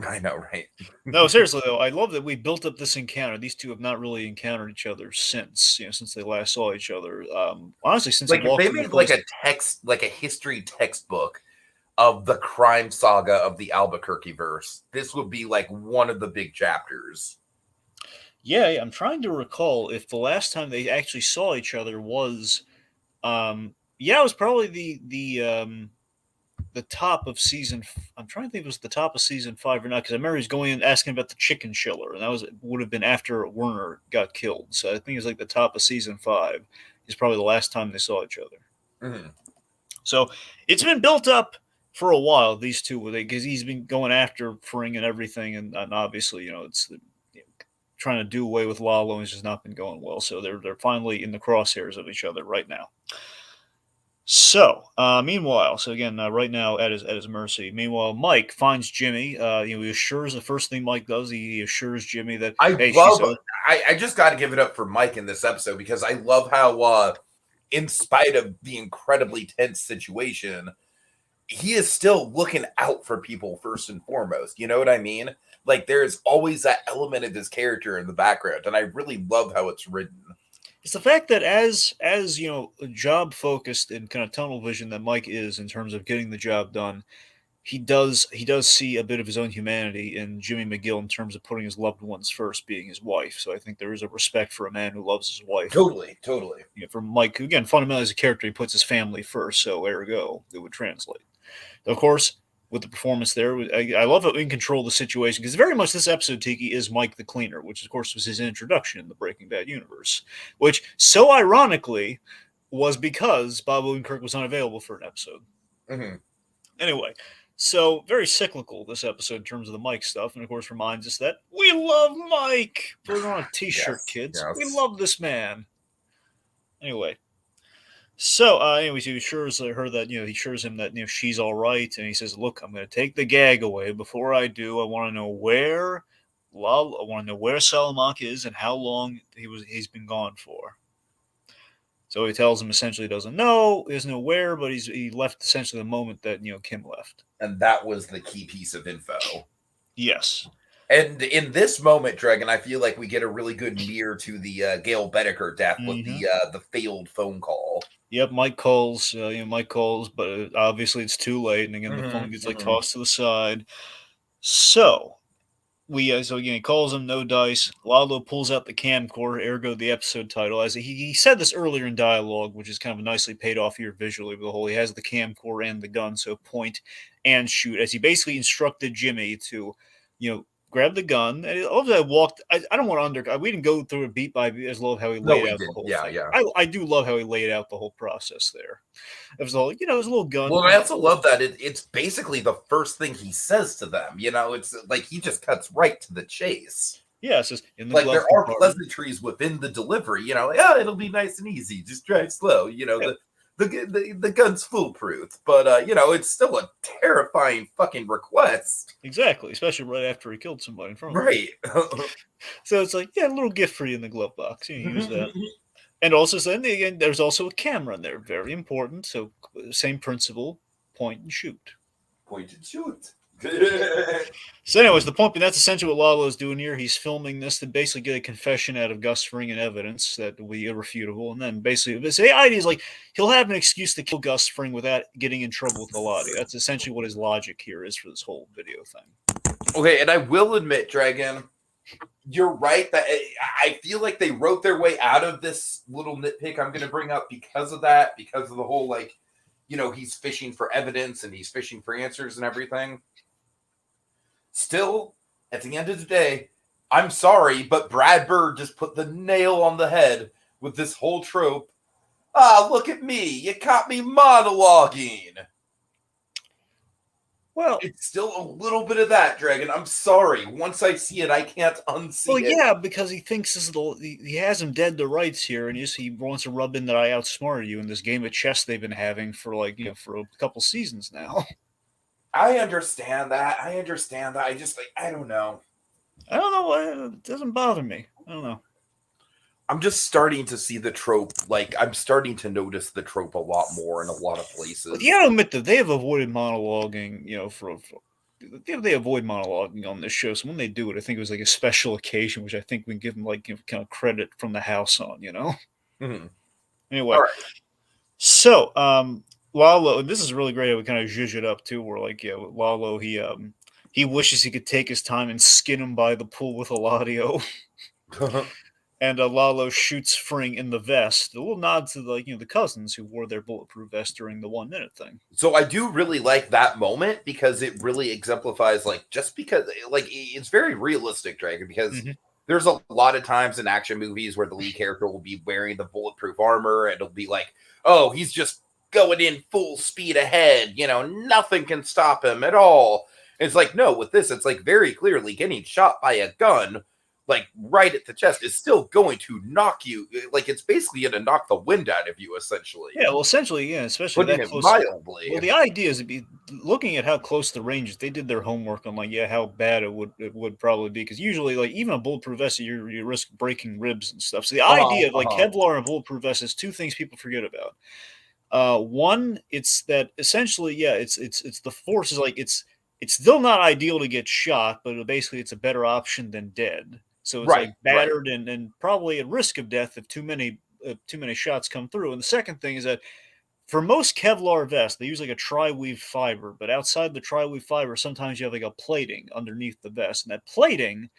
I know, right? No, seriously though, I love that we built up this encounter. These two have not really encountered each other since since they last saw each other. Honestly, since he Like if walked they in the made like place. a text, like a history textbook of the crime saga of the Albuquerque verse, this would be like one of the big chapters. Yeah, I'm trying to recall if the last time they actually saw each other was, yeah, it was probably the top of season. I'm trying to think if it was the top of season 5 or not because I remember he's going in asking about the chicken chiller, and that would have been after Werner got killed. So I think it's like the top of season 5 is probably the last time they saw each other. Mhm. So it's been built up for a while. These two, because he's been going after Fring and everything, and obviously it's trying to do away with Lalo, and it's just not been going well. So they're finally in the crosshairs of each other right now. So, meanwhile, so again, right now at his mercy. Meanwhile, Mike finds Jimmy. He assures the first thing Mike does. He assures Jimmy that I hey, she's love. so I just got to give it up for Mike in this episode because I love how, in spite of the incredibly tense situation, he is still looking out for people first and foremost. You know what I mean? Like there's always that element of his character in the background, and I really love how it's written. it's the fact that as job focused and kind of tunnel vision that Mike is in terms of getting the job done. he does see a bit of his own humanity in Jimmy McGill in terms of putting his loved ones first, being his wife. So I think there is a respect for a man who loves his wife. Totally, totally. For Mike, again, fundamentally as a character, he puts his family first. So ergo, it would translate. Of course, with the performance there, I love how in control of the situation because very much this episode, Tiki, is Mike the Cleaner, which of course was his introduction in the Breaking Bad universe, which so ironically was because Bob Odenkirk was unavailable for an episode. Mm-hmm. Anyway, so very cyclical this episode in terms of the Mike stuff, and of course reminds us that we love Mike. Put it on a T-shirt, Yes, kids. yes. We love this man. Anyway, so anyways, he assures her that he assures him that she's all right, and he says, "Look, I'm going to take the gag away. Before I do, I want to know where Salamaca is and how long he's been gone for." So he tells him essentially he doesn't know, he doesn't know where, but he left essentially the moment that Kim left. And that was the key piece of info. Yes. And in this moment, Dragon, I feel like we get a really good mirror to the Gail Bedecker death with the failed phone call. Yep, Mike calls. Mike calls, but obviously it's too late, and again the phone gets tossed to the side. So he calls him, no dice. Lalo pulls out the camcorder, ergo the episode title. As he said this earlier in dialogue, which is kind of nicely paid off here visually. With the whole, he has the camcorder and the gun, so point and shoot. As he basically instructed Jimmy to, grab the gun. And I love that I walked. I don't want to we didn't go through it beat by beat. I just love how he laid out the whole thing. Yeah. I do love how he laid out the whole process there. It was all, it was a little gun. Well, I also love that it's basically the first thing he says to them. It's like he just cuts right to the chase. Yeah, it's just in the like there are pleasantries within the delivery. It'll be nice and easy. Just drive slow. The gun's foolproof, but it's still a terrifying fucking request. Exactly, especially right after he killed somebody in front of him. Right. So it's like, a little gift for you in the glove box. Use that. And also, then again, there's also a camera in there, very important. So same principle: point and shoot. Point and shoot. So, anyways, the point, and that's essentially what Lalo's doing here. He's filming this to basically get a confession out of Gus Fring and evidence that will be irrefutable. And then basically, the idea is like he'll have an excuse to kill Gus Fring without getting in trouble with Galati. That's essentially what his logic here is for this whole video thing. Okay, and I will admit, Dragon, you're right that I feel like they wrote their way out of this little nitpick I'm going to bring up because of that, because of the whole, he's fishing for evidence and he's fishing for answers and everything. Still, at the end of the day, I'm sorry, but Brad Bird just put the nail on the head with this whole trope. Look at me. You caught me monologuing. Well, it's still a little bit of that, Dragon. I'm sorry. Once I see it, I can't unsee it. Well, yeah, because he thinks he has him dead to rights here, and he wants to rub in that I outsmarted you in this game of chess they've been having for for a couple seasons now. I understand that. I just I don't know. I don't know. It doesn't bother me. I don't know. I'm just starting to see the trope. I'm starting to notice the trope a lot more in a lot of places. But you gotta admit that they have avoided monologuing, they avoid monologuing on this show. So when they do it, I think it was like a special occasion, which I think we can give them kind of credit from the house on, Mm-hmm. Anyway, right. So Lalo, this is really great how we kind of zhuzh it up too. Where Lalo, he wishes he could take his time and skin him by the pool with Eladio. And Lalo shoots Fring in the vest. A little nod to the cousins who wore their bulletproof vest during the 1 minute thing. So I do really like that moment because it really exemplifies just because it's very realistic, Dragon, because there's a lot of times in action movies where the lead character will be wearing the bulletproof armor and it'll be like, oh, he's just going in full speed ahead. Nothing can stop him at all. And it's like, no, with this, it's very clearly getting shot by a gun right at the chest is still going to knock you. It's basically going to knock the wind out of you, essentially. Yeah, well, essentially, yeah, especially putting that it close. Mildly. Well, the idea is to be looking at how close the range is. They did their homework on how bad it would probably be, because usually even a bulletproof vest, you risk breaking ribs and stuff. So the idea of Kevlar and bulletproof vest is two things people forget about. One, it's that essentially, it's the force is it's still not ideal to get shot, but basically it's a better option than dead. So it's battered and probably at risk of death if too many shots come through. And the second thing is that For most Kevlar vests, they use like a tri-weave fiber, but outside the tri-weave fiber, sometimes you have like a plating underneath the vest, and that plating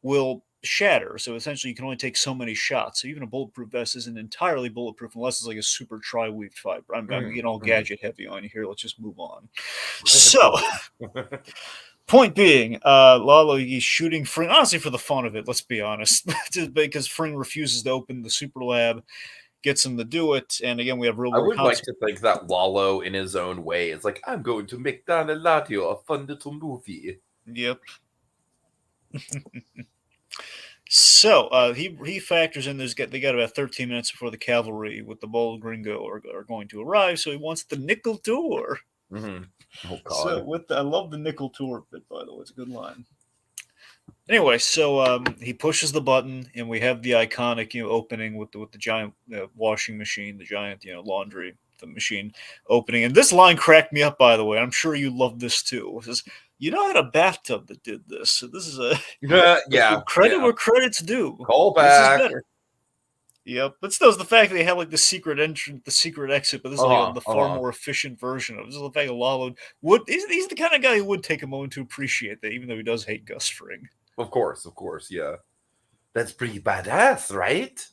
will shatter. So essentially, you can only take so many shots. So even a bulletproof vest isn't entirely bulletproof unless it's like a super tri-weaved fiber. I'm getting all gadget heavy on you here. Let's just move on. So, point being, Lalo, he's shooting Fring, honestly, for the fun of it, let's be honest. Just because Fring refuses to open the super lab, gets him to do it, and again, we have real I world would like to think that Lalo, in his own way, is like, I'm going to make Danalatio a fun little movie. Yep. So he factors in. They got about 13 minutes before the cavalry with the bold gringo are going to arrive. So he wants the nickel tour. Mm-hmm. Oh So God! I love the nickel tour bit, by the way. It's a good line. Anyway, so he pushes the button, and we have the iconic opening with the giant washing machine, the giant laundry the machine opening. And this line cracked me up, by the way. I'm sure you love this too. It says, "You know, I had a bathtub that did this." So this is a Yeah, credit yeah. where credit's due. Call This is back. better. Yep, but still, it's the fact that they have like the secret entrance, the secret exit, but this is like the far more efficient version of it. This is the fact that Lalo would. He's the kind of guy who would take a moment to appreciate that, even though he does hate Gus Fring. Of course, yeah. That's pretty badass, right?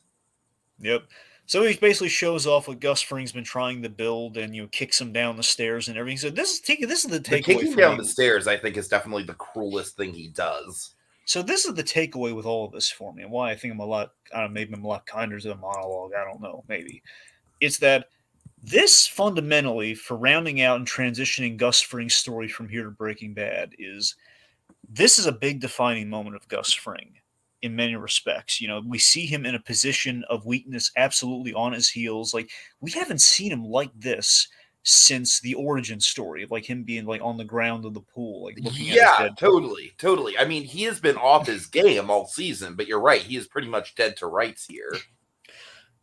Yep. So he basically shows off what Gus Fring's been trying to build, and kicks him down the stairs and everything. So this is the The takeaway kicking for down me. the stairs, I think, is definitely the cruelest thing he does. So this is the takeaway with all of this for me, and why I think I'm a lot. I don't know, maybe I'm a lot kinder to the monologue. I don't know. Maybe it's that this fundamentally, for rounding out and transitioning Gus Fring's story from here to Breaking Bad, this is a big defining moment of Gus Fring in many respects. We see him in a position of weakness, absolutely on his heels. Like, we haven't seen him like this since the origin story, like him being like on the ground of the pool, like looking at his Yeah, dead. totally. I mean, he has been off his game all season, but you're right. He is pretty much dead to rights here.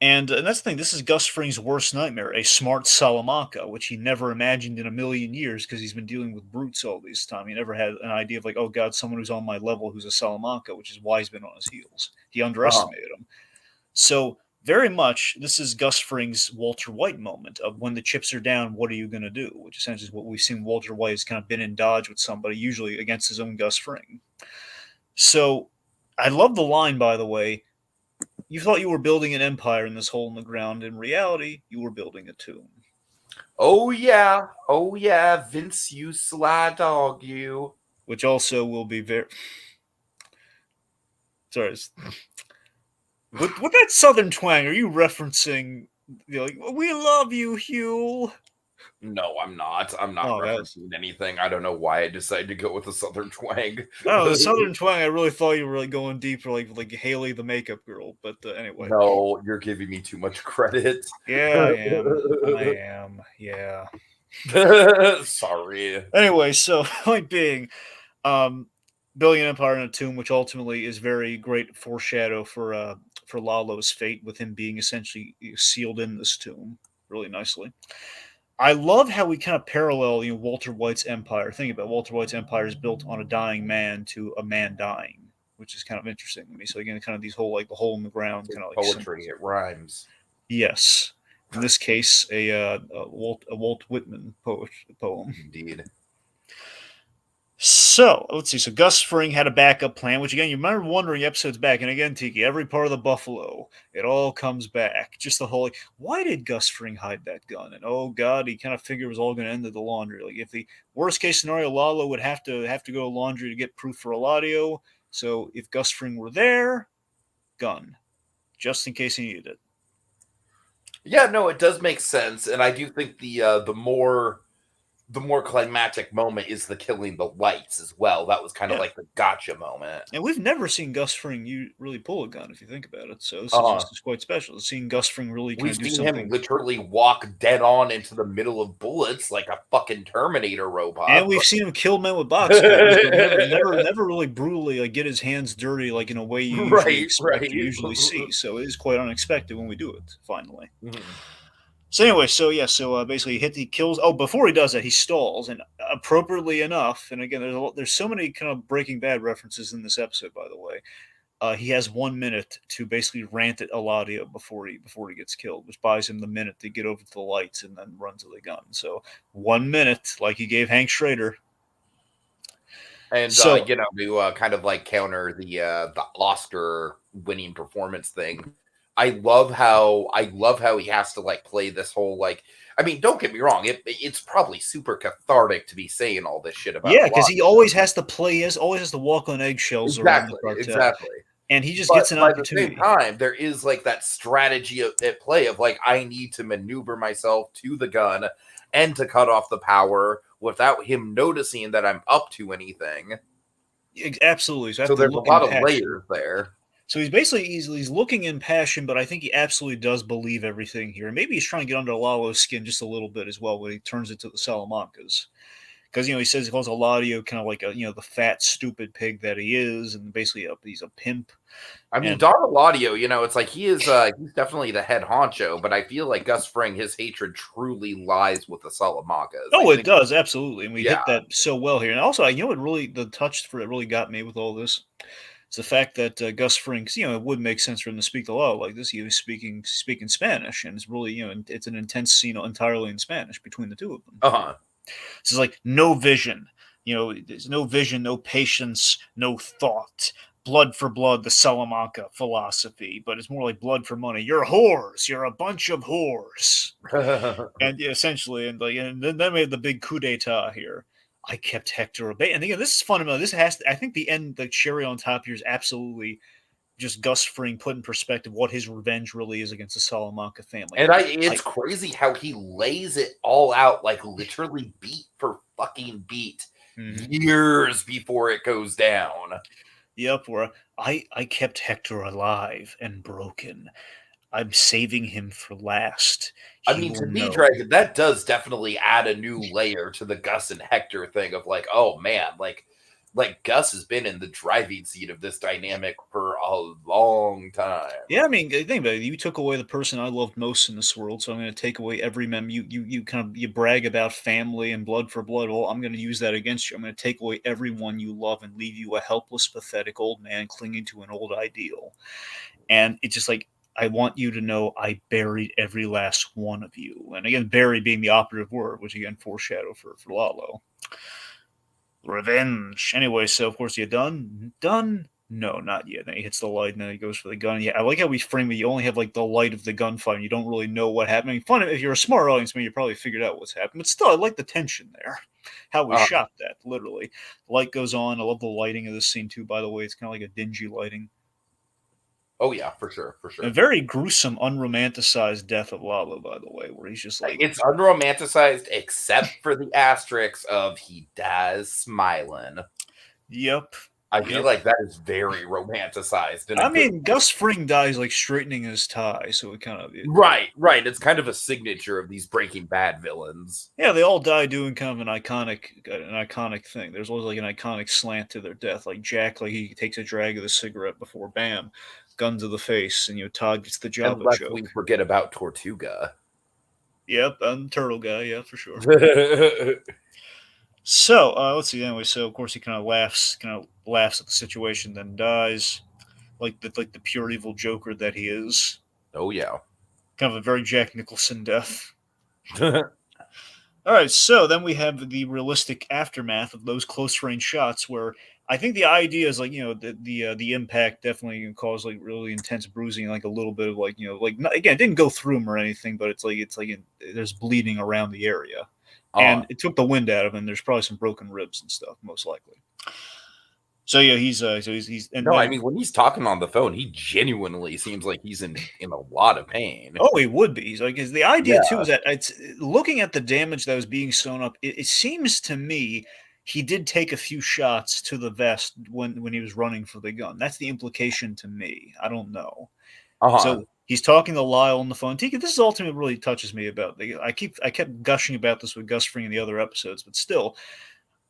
And that's the thing. This is Gus Fring's worst nightmare, a smart Salamaca, which he never imagined in a million years because he's been dealing with brutes all this time. He never had an idea of like, oh God, someone who's on my level who's a Salamaca, which is why he's been on his heels. He underestimated him. So very much, this is Gus Fring's Walter White moment of when the chips are down, what are you going to do? Which essentially is what we've seen. Walter White has kind of been in dodge with somebody, usually against his own Gus Fring. So I love the line, by the way. You thought you were building an empire in this hole in the ground. In reality, you were building a tomb. Oh yeah, Vince, you sly dog, you. Which also will be very. Sorry. With that southern twang, are you referencing, like, we love you, Hugh? No, I'm not. I'm not referencing anything. I don't know why I decided to go with the southern twang. Oh, the southern twang. I really thought you were like going deeper, like Haley, the makeup girl. But anyway. No, you're giving me too much credit. Yeah, I am. Yeah. Sorry. Anyway, so point being, building an empire in a tomb, which ultimately is very great foreshadow for Lalo's fate, with him being essentially sealed in this tomb really nicely. I love how we kind of parallel, Walter White's empire. Think about Walter White's empire is built on a dying man to a man dying, which is kind of interesting to me. So again, kind of these whole, like the hole in the ground, kind of like poetry. It rhymes. Yes, in this case, a Walt Whitman poem. Indeed. So let's see. So Gus Fring had a backup plan, which again, you remember wondering episodes back, and again, Tiki, every part of the Buffalo, it all comes back. Just the whole, like, why did Gus Fring hide that gun? And oh God, he kind of figured it was all going to end at the laundry. Like, if the worst case scenario, Lalo would have to go to laundry to get proof for Eladio. So if Gus Fring were there, gun, just in case he needed it. Yeah, no, it does make sense, and I do think the more climactic moment is the killing the lights as well. That was kind of like the gotcha moment. And we've never seen Gus Fring really pull a gun, if you think about it. So this is quite special. Seeing Gus Fring really kind of do something. We've seen him literally walk dead on into the middle of bullets like a fucking Terminator robot. And we've seen him kill men with box cutters, but never really brutally like get his hands dirty like in a way you usually see. So it is quite unexpected when we do it finally. Mm-hmm. So anyway, basically he kills. Oh, before he does that, he stalls, and appropriately enough, and again, there's so many kind of Breaking Bad references in this episode, by the way. he has 1 minute to basically rant at Eladio before he gets killed, which buys him the minute to get over to the lights and then run to the gun. So 1 minute, like he gave Hank Schrader. And So to kind of like counter the Oscar winning performance thing, I love how he has to like play this whole like. I mean, don't get me wrong, it's probably super cathartic to be saying all this shit about yeah, a because lot. he always has to play, he always has to walk on eggshells around the Exactly, cartel, exactly. and he just But gets an by the same opportunity. time, there is like that strategy at play of like I need to maneuver myself to the gun and to cut off the power without him noticing that I'm up to anything. Absolutely, so I have So to there's a look in lot of passion. layers there. So he's basically he's looking in passion, but I think he absolutely does believe everything here. And maybe he's trying to get under Lalo's skin just a little bit as well when he turns it to the Salamancas. Because he says he calls Eladio kind of like a the fat stupid pig that he is, and basically he's a pimp. I mean, And Don Eladio, it's like he's definitely the head honcho, but I feel like Gus Fring, his hatred truly lies with the Salamacas. I oh, it think, does absolutely, and we yeah, hit that so well here. And also, what really the touch for it really got me with all this. It's the fact that Gus Fring, 'cause, it would make sense for him to speak the law like this. He was speaking Spanish, and it's really it's an intense scene entirely in Spanish between the two of them. uh-huh. So it's like no vision. There's no vision, no patience, no thought. Blood for blood, the Salamanca philosophy, but it's more like blood for money. You're whores. You're a bunch of whores. And essentially, and then we had the big coup d'état here. I kept Hector obey. And again, this is fundamental. This has to, I think the cherry on top here is absolutely just Gus Fring put in perspective what his revenge really is against the Salamanca family. And I it's crazy how he lays it all out, like literally beat for fucking beat, mhm. years before it goes down. Yep, where I kept Hector alive and broken. I'm saving him for last. I He mean, will to me, know. Dragon, that does definitely add a new layer to the Gus and Hector thing of like, oh man, like Gus has been in the driving seat of this dynamic for a long time. Yeah, I mean, think about it. You took away the person I loved most in this world, so I'm going to take away every mem. You kind of you brag about family and blood for blood. Well, I'm going to use that against you. I'm going to take away everyone you love and leave you a helpless, pathetic old man clinging to an old ideal. And it's just like I want you to know I buried every last one of you. And again, bury being the operative word, which again foreshadow for Lalo. Revenge. Anyway, so of course you done? Done? No, not yet. Then he hits the light and then he goes for the gun. Yeah, I like how we frame it. You only have like the light of the gunfight and you don't really know what happened. I mean, fun if you're a smart audience, maybe you probably figured out what's happened. But still, I like the tension there. How we Uh, shot that, literally. The light goes on. I love the lighting of this scene too, by the way. It's kind of like a dingy lighting. oh yeah, for sure, for A sure. very gruesome, unromanticized death of Lalo, by the way, where he's just like, It's unromanticized except for the asterisks of he dies smiling. yep, I feel yep. like that is very romanticized in a I good mean, way. Gus Fring dies like straightening his tie, so it kind of Right, right. It's kind of a signature of these Breaking Bad villains. yeah, they all die doing kind of an iconic thing. There's always like an iconic slant to their death. Like Jack, like he takes a drag of the cigarette before bam, gun to the face, and Todd gets the And Jabba lest we choke. forget about Tortuga. Yep, and Turtle Guy, yeah, for sure. So let's see. Anyway, so of course he kind of laughs at the situation, then dies like the pure evil Joker that he is. oh yeah. Kind of a very Jack Nicholson death. All right, so then we have the realistic aftermath of those close range shots, where I think the idea is like the impact definitely can cause like really intense bruising, like a little bit of like like not, again it didn't go through him or anything, but there's bleeding around the area, uh and it took the wind out of him. There's probably some broken ribs and stuff, most likely. So yeah, he's and no, I then mean when he's talking on the phone, he genuinely seems like he's in a lot of pain. oh, he would be. He's like, 'cause the idea too Yeah. is that it's looking at the damage that was being sewn up. It seems to me he did take a few shots to the vest when he was running for the gun. That's the implication to me. I don't know. Uh-huh. So he's talking to Lyle on the phone. Tika, this is ultimately really touches me about. I kept gushing about this with Gus Fring in the other episodes, but still,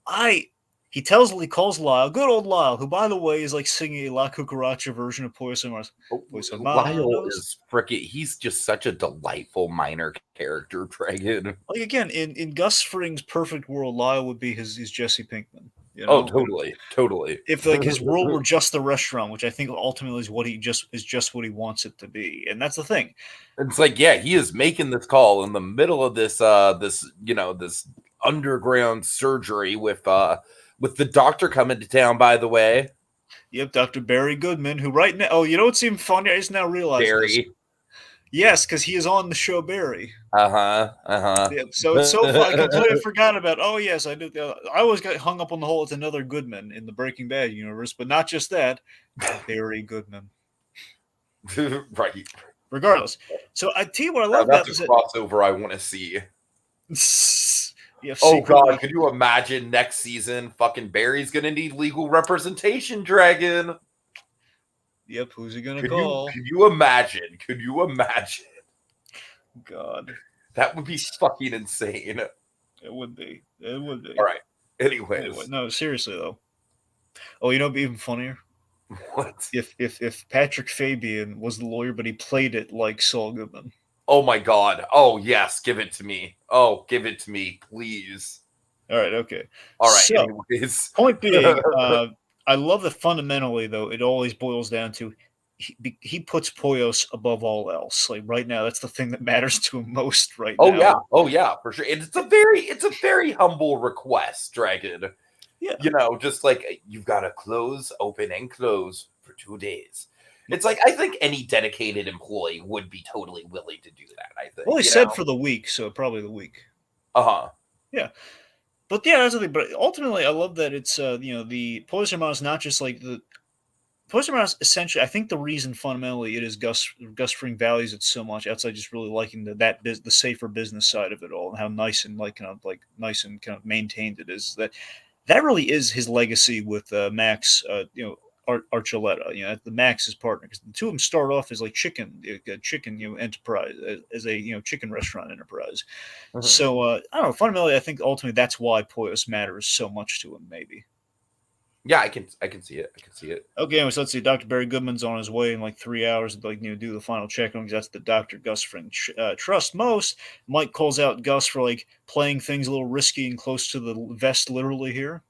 I he calls Lyle, good old Lyle, who by the way is like singing a La Cucaracha version of Oh, Pues Lyle Hermanos. is freaking he's just such a delightful minor character, Dragon. Like again, in Gus Fring's perfect world, Lyle would be his Jesse Pinkman. You Oh, know, totally. if like his world were just the restaurant, which I think ultimately is what he just what he wants it to be, and that's the thing. It's like, yeah, he is making this call in the middle of this underground surgery with the doctor coming to town, by the way. Yep, Dr. Barry Goodman, who right now, oh, you know what's even funny? I just now realized this. Barry. Yes, because he is on the show Barry. Uh-huh. Yeah, so it's so fun. I completely forgot about. Oh yes, I do. I always got hung up on the whole. It's another Goodman in the Breaking Bad universe, but not just that. Barry Goodman. Right. Regardless, so I tell you what I Now love about that's a this. crossover I want to see. Yeah, Oh god, secretly. could you imagine next season fucking Barry's gonna need legal representation, Dragon? Yep, who's he gonna Could you call? could you imagine? Could you imagine? God, That would be fucking insane. it would be. It would be. All right. Anyway, Anyways, no, seriously though. Oh, you know, it'd be even funnier what? if Patrick Fabian was the lawyer, but he played it like Saul Goodman. Oh my god. Oh yes, give it to me. Oh, give it to me, please. All right, okay. All right. So, Anyways. point being, I love that fundamentally though it always boils down to he puts Poyos above all else. Like right now, that's the thing that matters to him most right Oh yeah. now. Oh yeah, for sure. And it's a very humble request, Dragon. Yeah. Just like you've got to close, open, and close for 2 days. It's like I think any dedicated employee would be totally willing to do that. I think. Well, he said for the week, so probably the week. Uh-huh. Yeah. But yeah, that's the thing. But ultimately, I love that it's the Poison Hermanos is not just like the Poison Hermanos. Essentially, I think the reason fundamentally it is Gus Fring values it so much outside just really liking the safer business side of it all and how nice and nice and kind of maintained it is that really is his legacy with Max. Archuleta, the Max's partner, because the two of them start off as like chicken, enterprise, as a chicken restaurant enterprise. Mhm. So I don't know. Fundamentally, I think ultimately that's why Poyos matters so much to him. Maybe. Yeah, I can see it. I can see it. Okay, so let's see. Dr. Barry Goodman's on his way in like 3 hours to do the final check on because that's the doctor Gus Fring trust most. Mike calls out Gus for like playing things a little risky and close to the vest, literally here.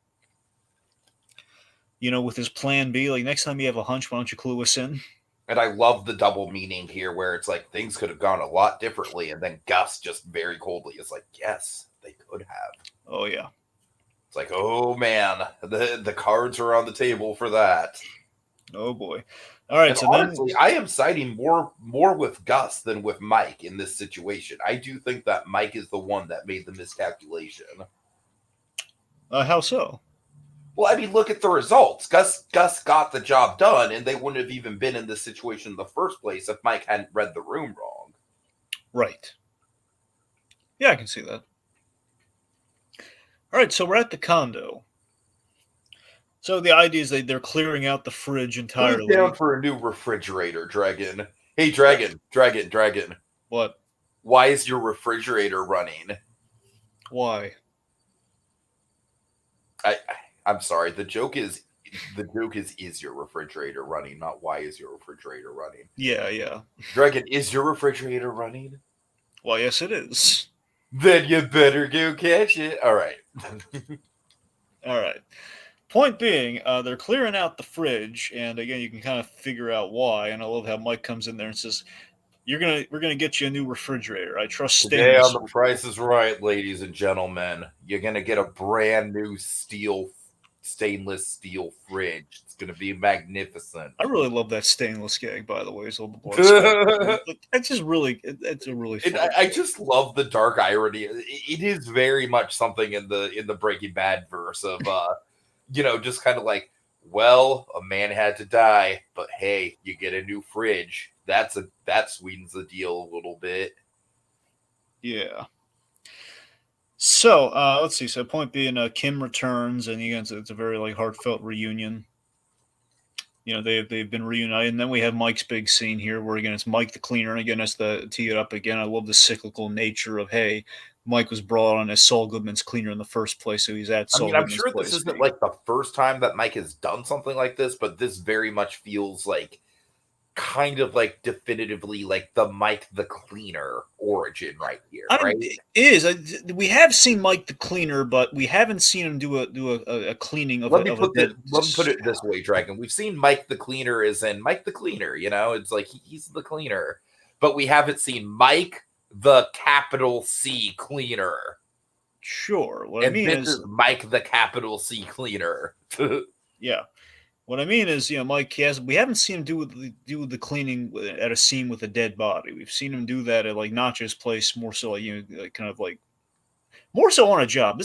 With his plan B, like next time you have a hunch, why don't you clue us in? And I love the double meaning here where it's like things could have gone a lot differently, and then Gus just very coldly is like, yes, they could have. Oh yeah. It's like, oh man, the cards are on the table for that. Oh boy. All right, And so honestly, then I am siding more with Gus than with Mike in this situation. I do think that Mike is the one that made the miscalculation. how so? Well, I mean, look at the results. Gus got the job done, and they wouldn't have even been in this situation in the first place if Mike hadn't read the room wrong. Right. Yeah, I can see that. All right, so we're at the condo. So the idea is they're clearing out the fridge Who's entirely. down for a new refrigerator, Dragon? Hey, Dragon. What? Why is your refrigerator running? Why? I'm sorry. The joke is your refrigerator running, not why is your refrigerator running? Yeah. Dragon, is your refrigerator running? Well, yes, it is. Then you better go catch it. All right. All right. Point being, they're clearing out the fridge, and again, you can kind of figure out why. And I love how Mike comes in there and says, we're gonna get you a new refrigerator. I trust Today on stainless." The Price is Right, ladies and gentlemen, you're gonna get a brand new stainless steel fridge. It's gonna be magnificent. I really love that stainless gag, by the way. So the blood it's just really, it's a really fun. I just love the dark irony. It is very much something in the Breaking Bad verse of just kind of like, well, a man had to die, but hey, you get a new fridge. That sweetens the deal a little bit. Yeah. So let's see. So point being, Kim returns, and again, it's a very like heartfelt reunion. They've been reunited, and then we have Mike's big scene here, where again it's Mike the cleaner, and again it's the tee it up again. I love the cyclical nature of Mike was brought on as Saul Goodman's cleaner in the first place, so he's at Saul I'm Goodman's sure place. this isn't like the first time that Mike has done something like this, but this very much feels like kind of like definitively like the Mike the Cleaner origin right here, right? It is. We have seen Mike the Cleaner, but we haven't seen him do a cleaning of Let me a dead. put it this way, Dragon. We've seen Mike the Cleaner as in Mike the Cleaner, it's like he's the cleaner. But we haven't seen Mike the capital C Cleaner. Sure. What And I mean this is Mike the capital C Cleaner. yeah. What I mean is, Mike we haven't seen him do the cleaning at a scene with a dead body. We've seen him do that at like Nacho's place, more so like, kind of like more so on a job.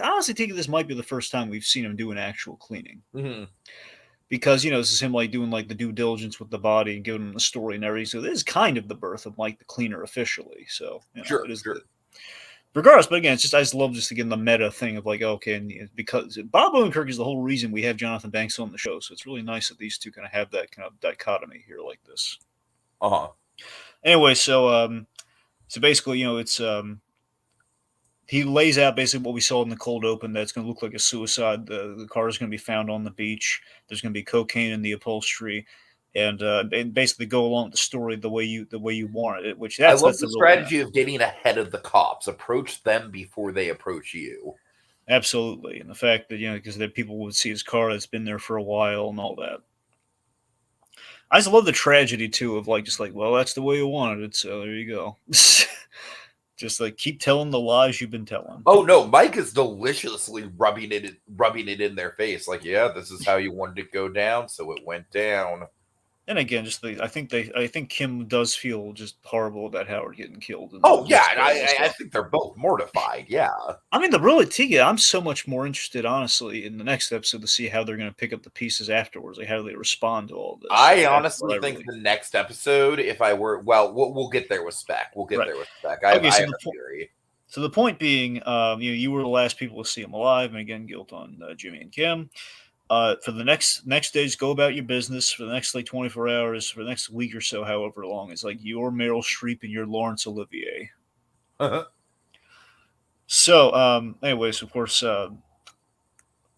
Honestly, taking this might be the first time we've seen him do an actual cleaning. Mm-hmm. Because this is him like doing like the due diligence with the body and giving him the story and everything. So this is kind of the birth of Mike the Cleaner officially. So Sure, it is sure. Regardless, but again, I just love just again the meta thing of like, okay, and because Bob Odenkirk is the whole reason we have Jonathan Banks on the show. So it's really nice that these two kind of have that kind of dichotomy here like this. Anyway, so basically, it's he lays out basically what we saw in the cold open. That's going to look like a suicide. The car is going to be found on the beach. There's going to be cocaine in the upholstery, and basically go along with the story the way you want it. Which I love the strategy of getting ahead of the cops. Approach them before they approach you. Absolutely, and the fact that because people would see his car that's been there for a while and all that. I just love the tragedy too of like just like, well, that's the way you wanted it, so there you go. Just like keep telling the lies you've been telling. Oh no, Mike is deliciously rubbing it in their face. Like, yeah, this is how you wanted it to go down, so it went down. And again, I think Kim does feel just horrible about Howard getting killed. Oh yeah, and I think they're both mortified. Yeah. I mean, really, Tiki, I'm so much more interested, honestly, in the next episode to see how they're going to pick up the pieces afterwards. Like, how do they respond to all this? I honestly think the next episode, if I were, we'll get there with Spec. We'll get there with Spec. I have a theory. So the point being, you were the last people to see him alive, and again, guilt on Jimmy and Kim. For the next days, go about your business. For the next 24 hours, for the next week or so, however long, it's like you're Meryl Streep and you're Laurence Olivier. So, anyways, of course,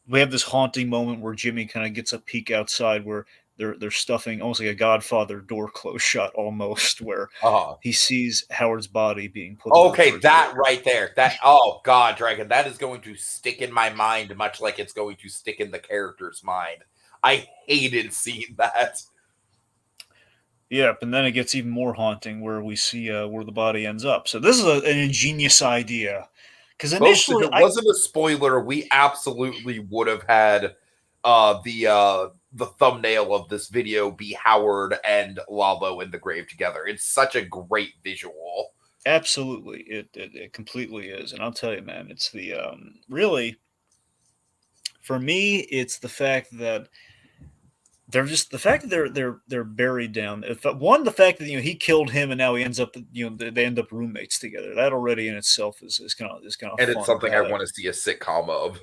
we have this haunting moment where Jimmy kind of gets a peek outside where they're stuffing almost like a Godfather door close shot almost where he sees Howard's body being put. Okay, that right there. Oh God, Dragon, that is going to stick in my mind much like it's going to stick in the character's mind. I hated seeing that. Yep, and then it gets even more haunting where we see where the body ends up. So this is an ingenious idea. Because initially, if it wasn't a spoiler, we absolutely would have had the thumbnail of this video be Howard and Lalo in the grave together. It's such a great visual. Absolutely, it completely is, and I'll tell you, man, it's the really for me, it's the fact that they're buried down. The fact that he killed him and now he ends up they end up roommates together. That already in itself is kind of and fun. It's something I want to see a sitcom of.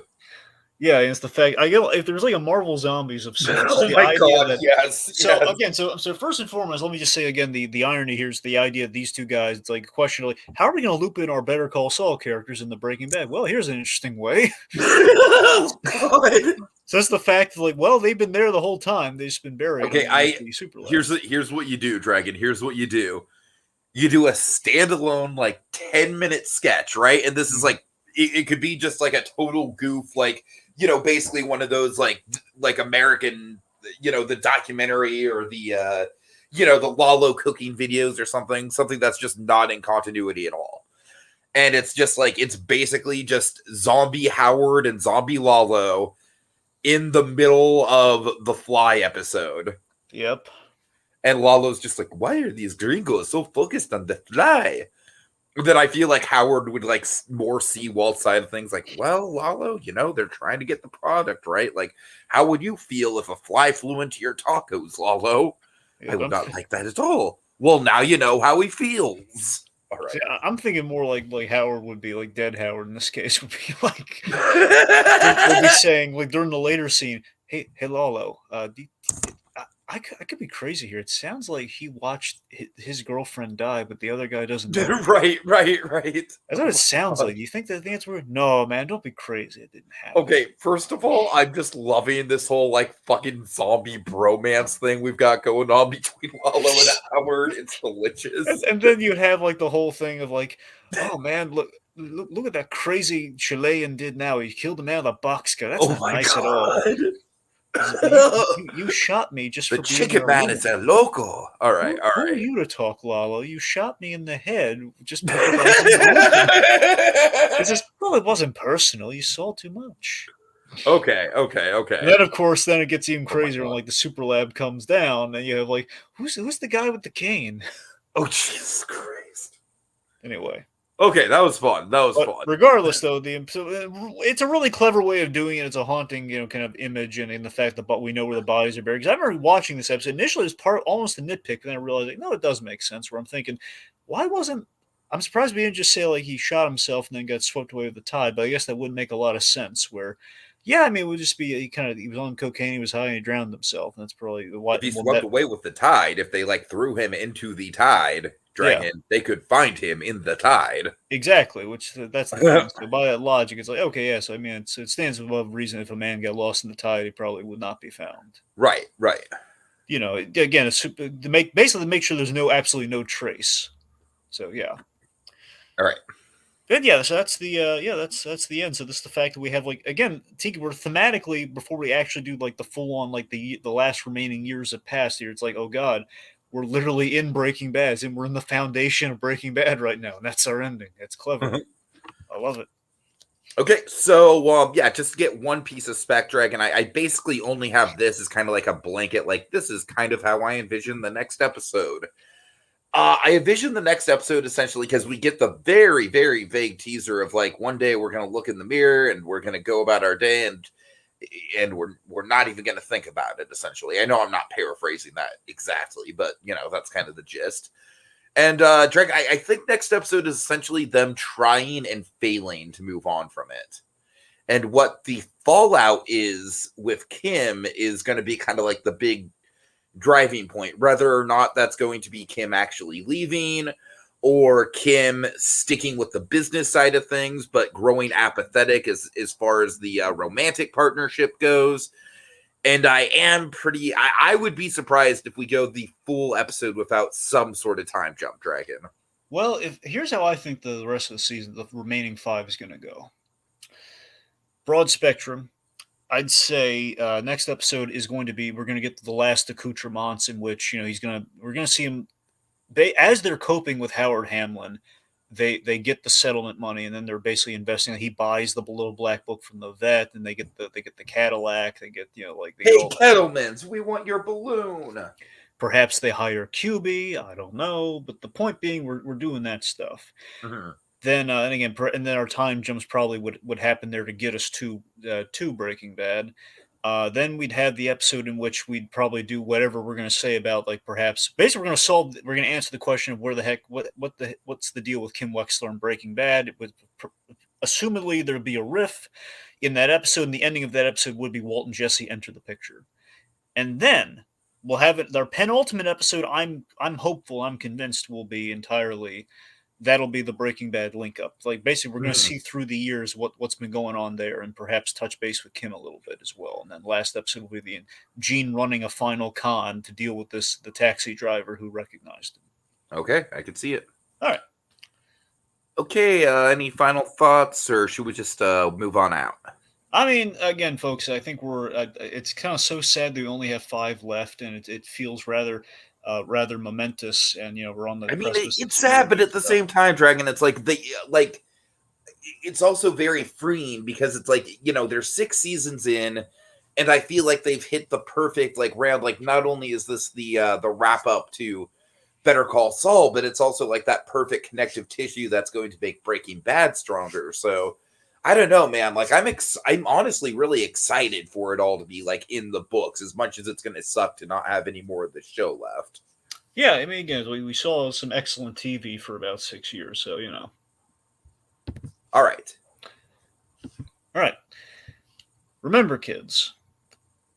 Yeah, it's the fact if there's like a Marvel Zombies of sorts. Oh my God! Yes. So again, so first and foremost, let me just say again the irony here is the idea of these two guys. It's like a question like, how are we going to loop in our Better Call Saul characters in the Breaking Bad? Well, here's an interesting way. So that's the fact like, well, they've been there the whole time. They've just been buried. Okay, here's what you do, Dragon. Here's what you do. You do a standalone 10-minute sketch, right? And this is like it could be just like a total goof, basically one of those like American, the documentary or the the Lalo cooking videos or something that's just not in continuity at all. And it's just it's basically just zombie Howard and zombie Lalo in the middle of the Fly episode. Yep. And Lalo's just like, why are these gringos so focused on the Fly? Then I feel like Howard would more see Walt's side of things. Like, well, Lalo, they're trying to get the product right. Like, how would you feel if a fly flew into your tacos, Lalo? I would not like that at all. Well, now you know how he feels. All right. See, I'm thinking more like Howard would be like dead Howard in this case would be like would be saying during the later scene, hey Lalo, I could be crazy here. It sounds like he watched his girlfriend die, but the other guy doesn't know. Right, right, right. That's Oh what it my sounds God. like. Do you think that the answer would? No, man, don't be crazy. It didn't happen. Okay, first of all, I'm just loving this whole like fucking zombie bromance thing we've got going on between Lalo and Howard. It's delicious. And then you'd have like the whole thing of like, oh man, look at that crazy Chilean did now. He killed a man with a box gun. That's Oh not my nice at all. God. You shot me just The for being chicken a man woman. is a loco. All right, all Who are right. you to talk, Lalo? You shot me in the head just because I was being a woman. He says, well, it wasn't personal. You saw too much. Okay, okay, And okay. then, of course, then it gets even Oh my crazier when God. like the super lab comes down, and you have like, who's the guy with the cane? Oh Jesus Christ. Anyway, Okay, that was fun. That was but fun. regardless, though, it's a really clever way of doing it. It's a haunting, kind of image, and in the fact that we know where the bodies are buried. Because I remember watching this episode initially, it was almost a nitpick, and then I realized, like, no, it does make sense. Where I'm thinking, why wasn't I'm surprised we didn't just say like he shot himself and then got swept away with the tide, but I guess that would make a lot of sense. Where, yeah, I mean, it would just be he was on cocaine, he was high, and he drowned himself. And that's probably If what. he Well, swept that away with the tide, if they like threw him into the tide yeah, dragon, they could find him in the tide. exactly. Which that's the thing. So by that logic, it's like okay, yeah. So I mean, it stands above reason. If a man got lost in the tide, he probably would not be found. Right, right. Again, it's to make sure there's absolutely no trace. So yeah. All right. And yeah, so that's the that's the end. So this is the fact that we have like again, Tiki, we're thematically before we actually do like the full on like the last remaining years of past here. It's like oh god, we're literally in Breaking Bad, and we're in the foundation of Breaking Bad right now, and that's our ending. It's clever. I love it. Okay, so yeah, just to get one piece of spec dragon, I basically only have this as kind of like a blanket, like this is kind of how I envision the next episode. I envision the next episode essentially because we get the very, very vague teaser of like one day we're gonna look in the mirror and we're gonna go about our day and we're not even gonna think about it. Essentially, I know I'm not paraphrasing that exactly, but that's kind of the gist. And Drake, I think next episode is essentially them trying and failing to move on from it. And what the fallout is with Kim is going to be kind of like the big driving point, whether or not that's going to be Kim actually leaving or Kim sticking with the business side of things, but growing apathetic as far as the romantic partnership goes. And I would be surprised if we go the full episode without some sort of time jump, Dragon. Well, here's how I think the rest of the season, the remaining 5 is going to go. Broad spectrum. I'd say next episode is going to be we're going to get to the last accoutrements in which we're going to see him as they're coping with Howard Hamlin. They get the settlement money and then they're basically investing. He buys the little black book from the vet, and they get the Cadillac. They get Hey, Kettlemans, we want your balloon. Perhaps they hire QB. I don't know, but the point being, we're doing that stuff. Mm-hmm. Then and then our time jumps probably would happen there to get us to Breaking Bad. Then we'd have the episode in which we'd probably do whatever we're going to say about like perhaps basically we're going to answer the question of where the heck what's the deal with Kim Wexler and Breaking Bad. It would assumedly there'd be a riff in that episode, and the ending of that episode would be Walt and Jesse enter the picture, and then we'll have it. Our penultimate episode. I'm hopeful. I'm convinced will be entirely. That'll be the Breaking Bad link up. Like basically, we're going to see through the years what's been going on there, and perhaps touch base with Kim a little bit as well. And then last episode will be the Gene running a final con to deal with the taxi driver who recognized him. Okay, I can see it. All right. Okay, any final thoughts, or should we just move on out? I mean, again, folks, I think it's kind of so sad that we only have 5 left, and it feels rather momentous, and we're on the precipice. It's sad, but at the same time, Dragon, it's like it's also very freeing because it's like there's 6 seasons in, and I feel like they've hit the perfect like round. Like not only is this the wrap up to Better Call Saul, but it's also like that perfect connective tissue that's going to make Breaking Bad stronger. So I don't know, man. Like I'm honestly really excited for it all to be like in the books, as much as it's going to suck to not have any more of the show left. Yeah, I mean, again, we saw some excellent TV for about 6 years, so All right. All right. Remember, kids,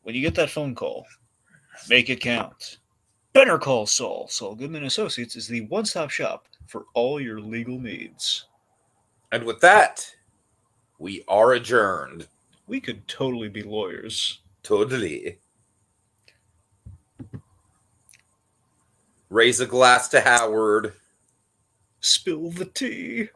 when you get that phone call, Make it count. Better Call Saul. Saul Goodman Associates is the one-stop shop for all your legal needs. And with that, we are adjourned. We could totally be lawyers. Totally. Raise a glass to Howard. Spill the tea.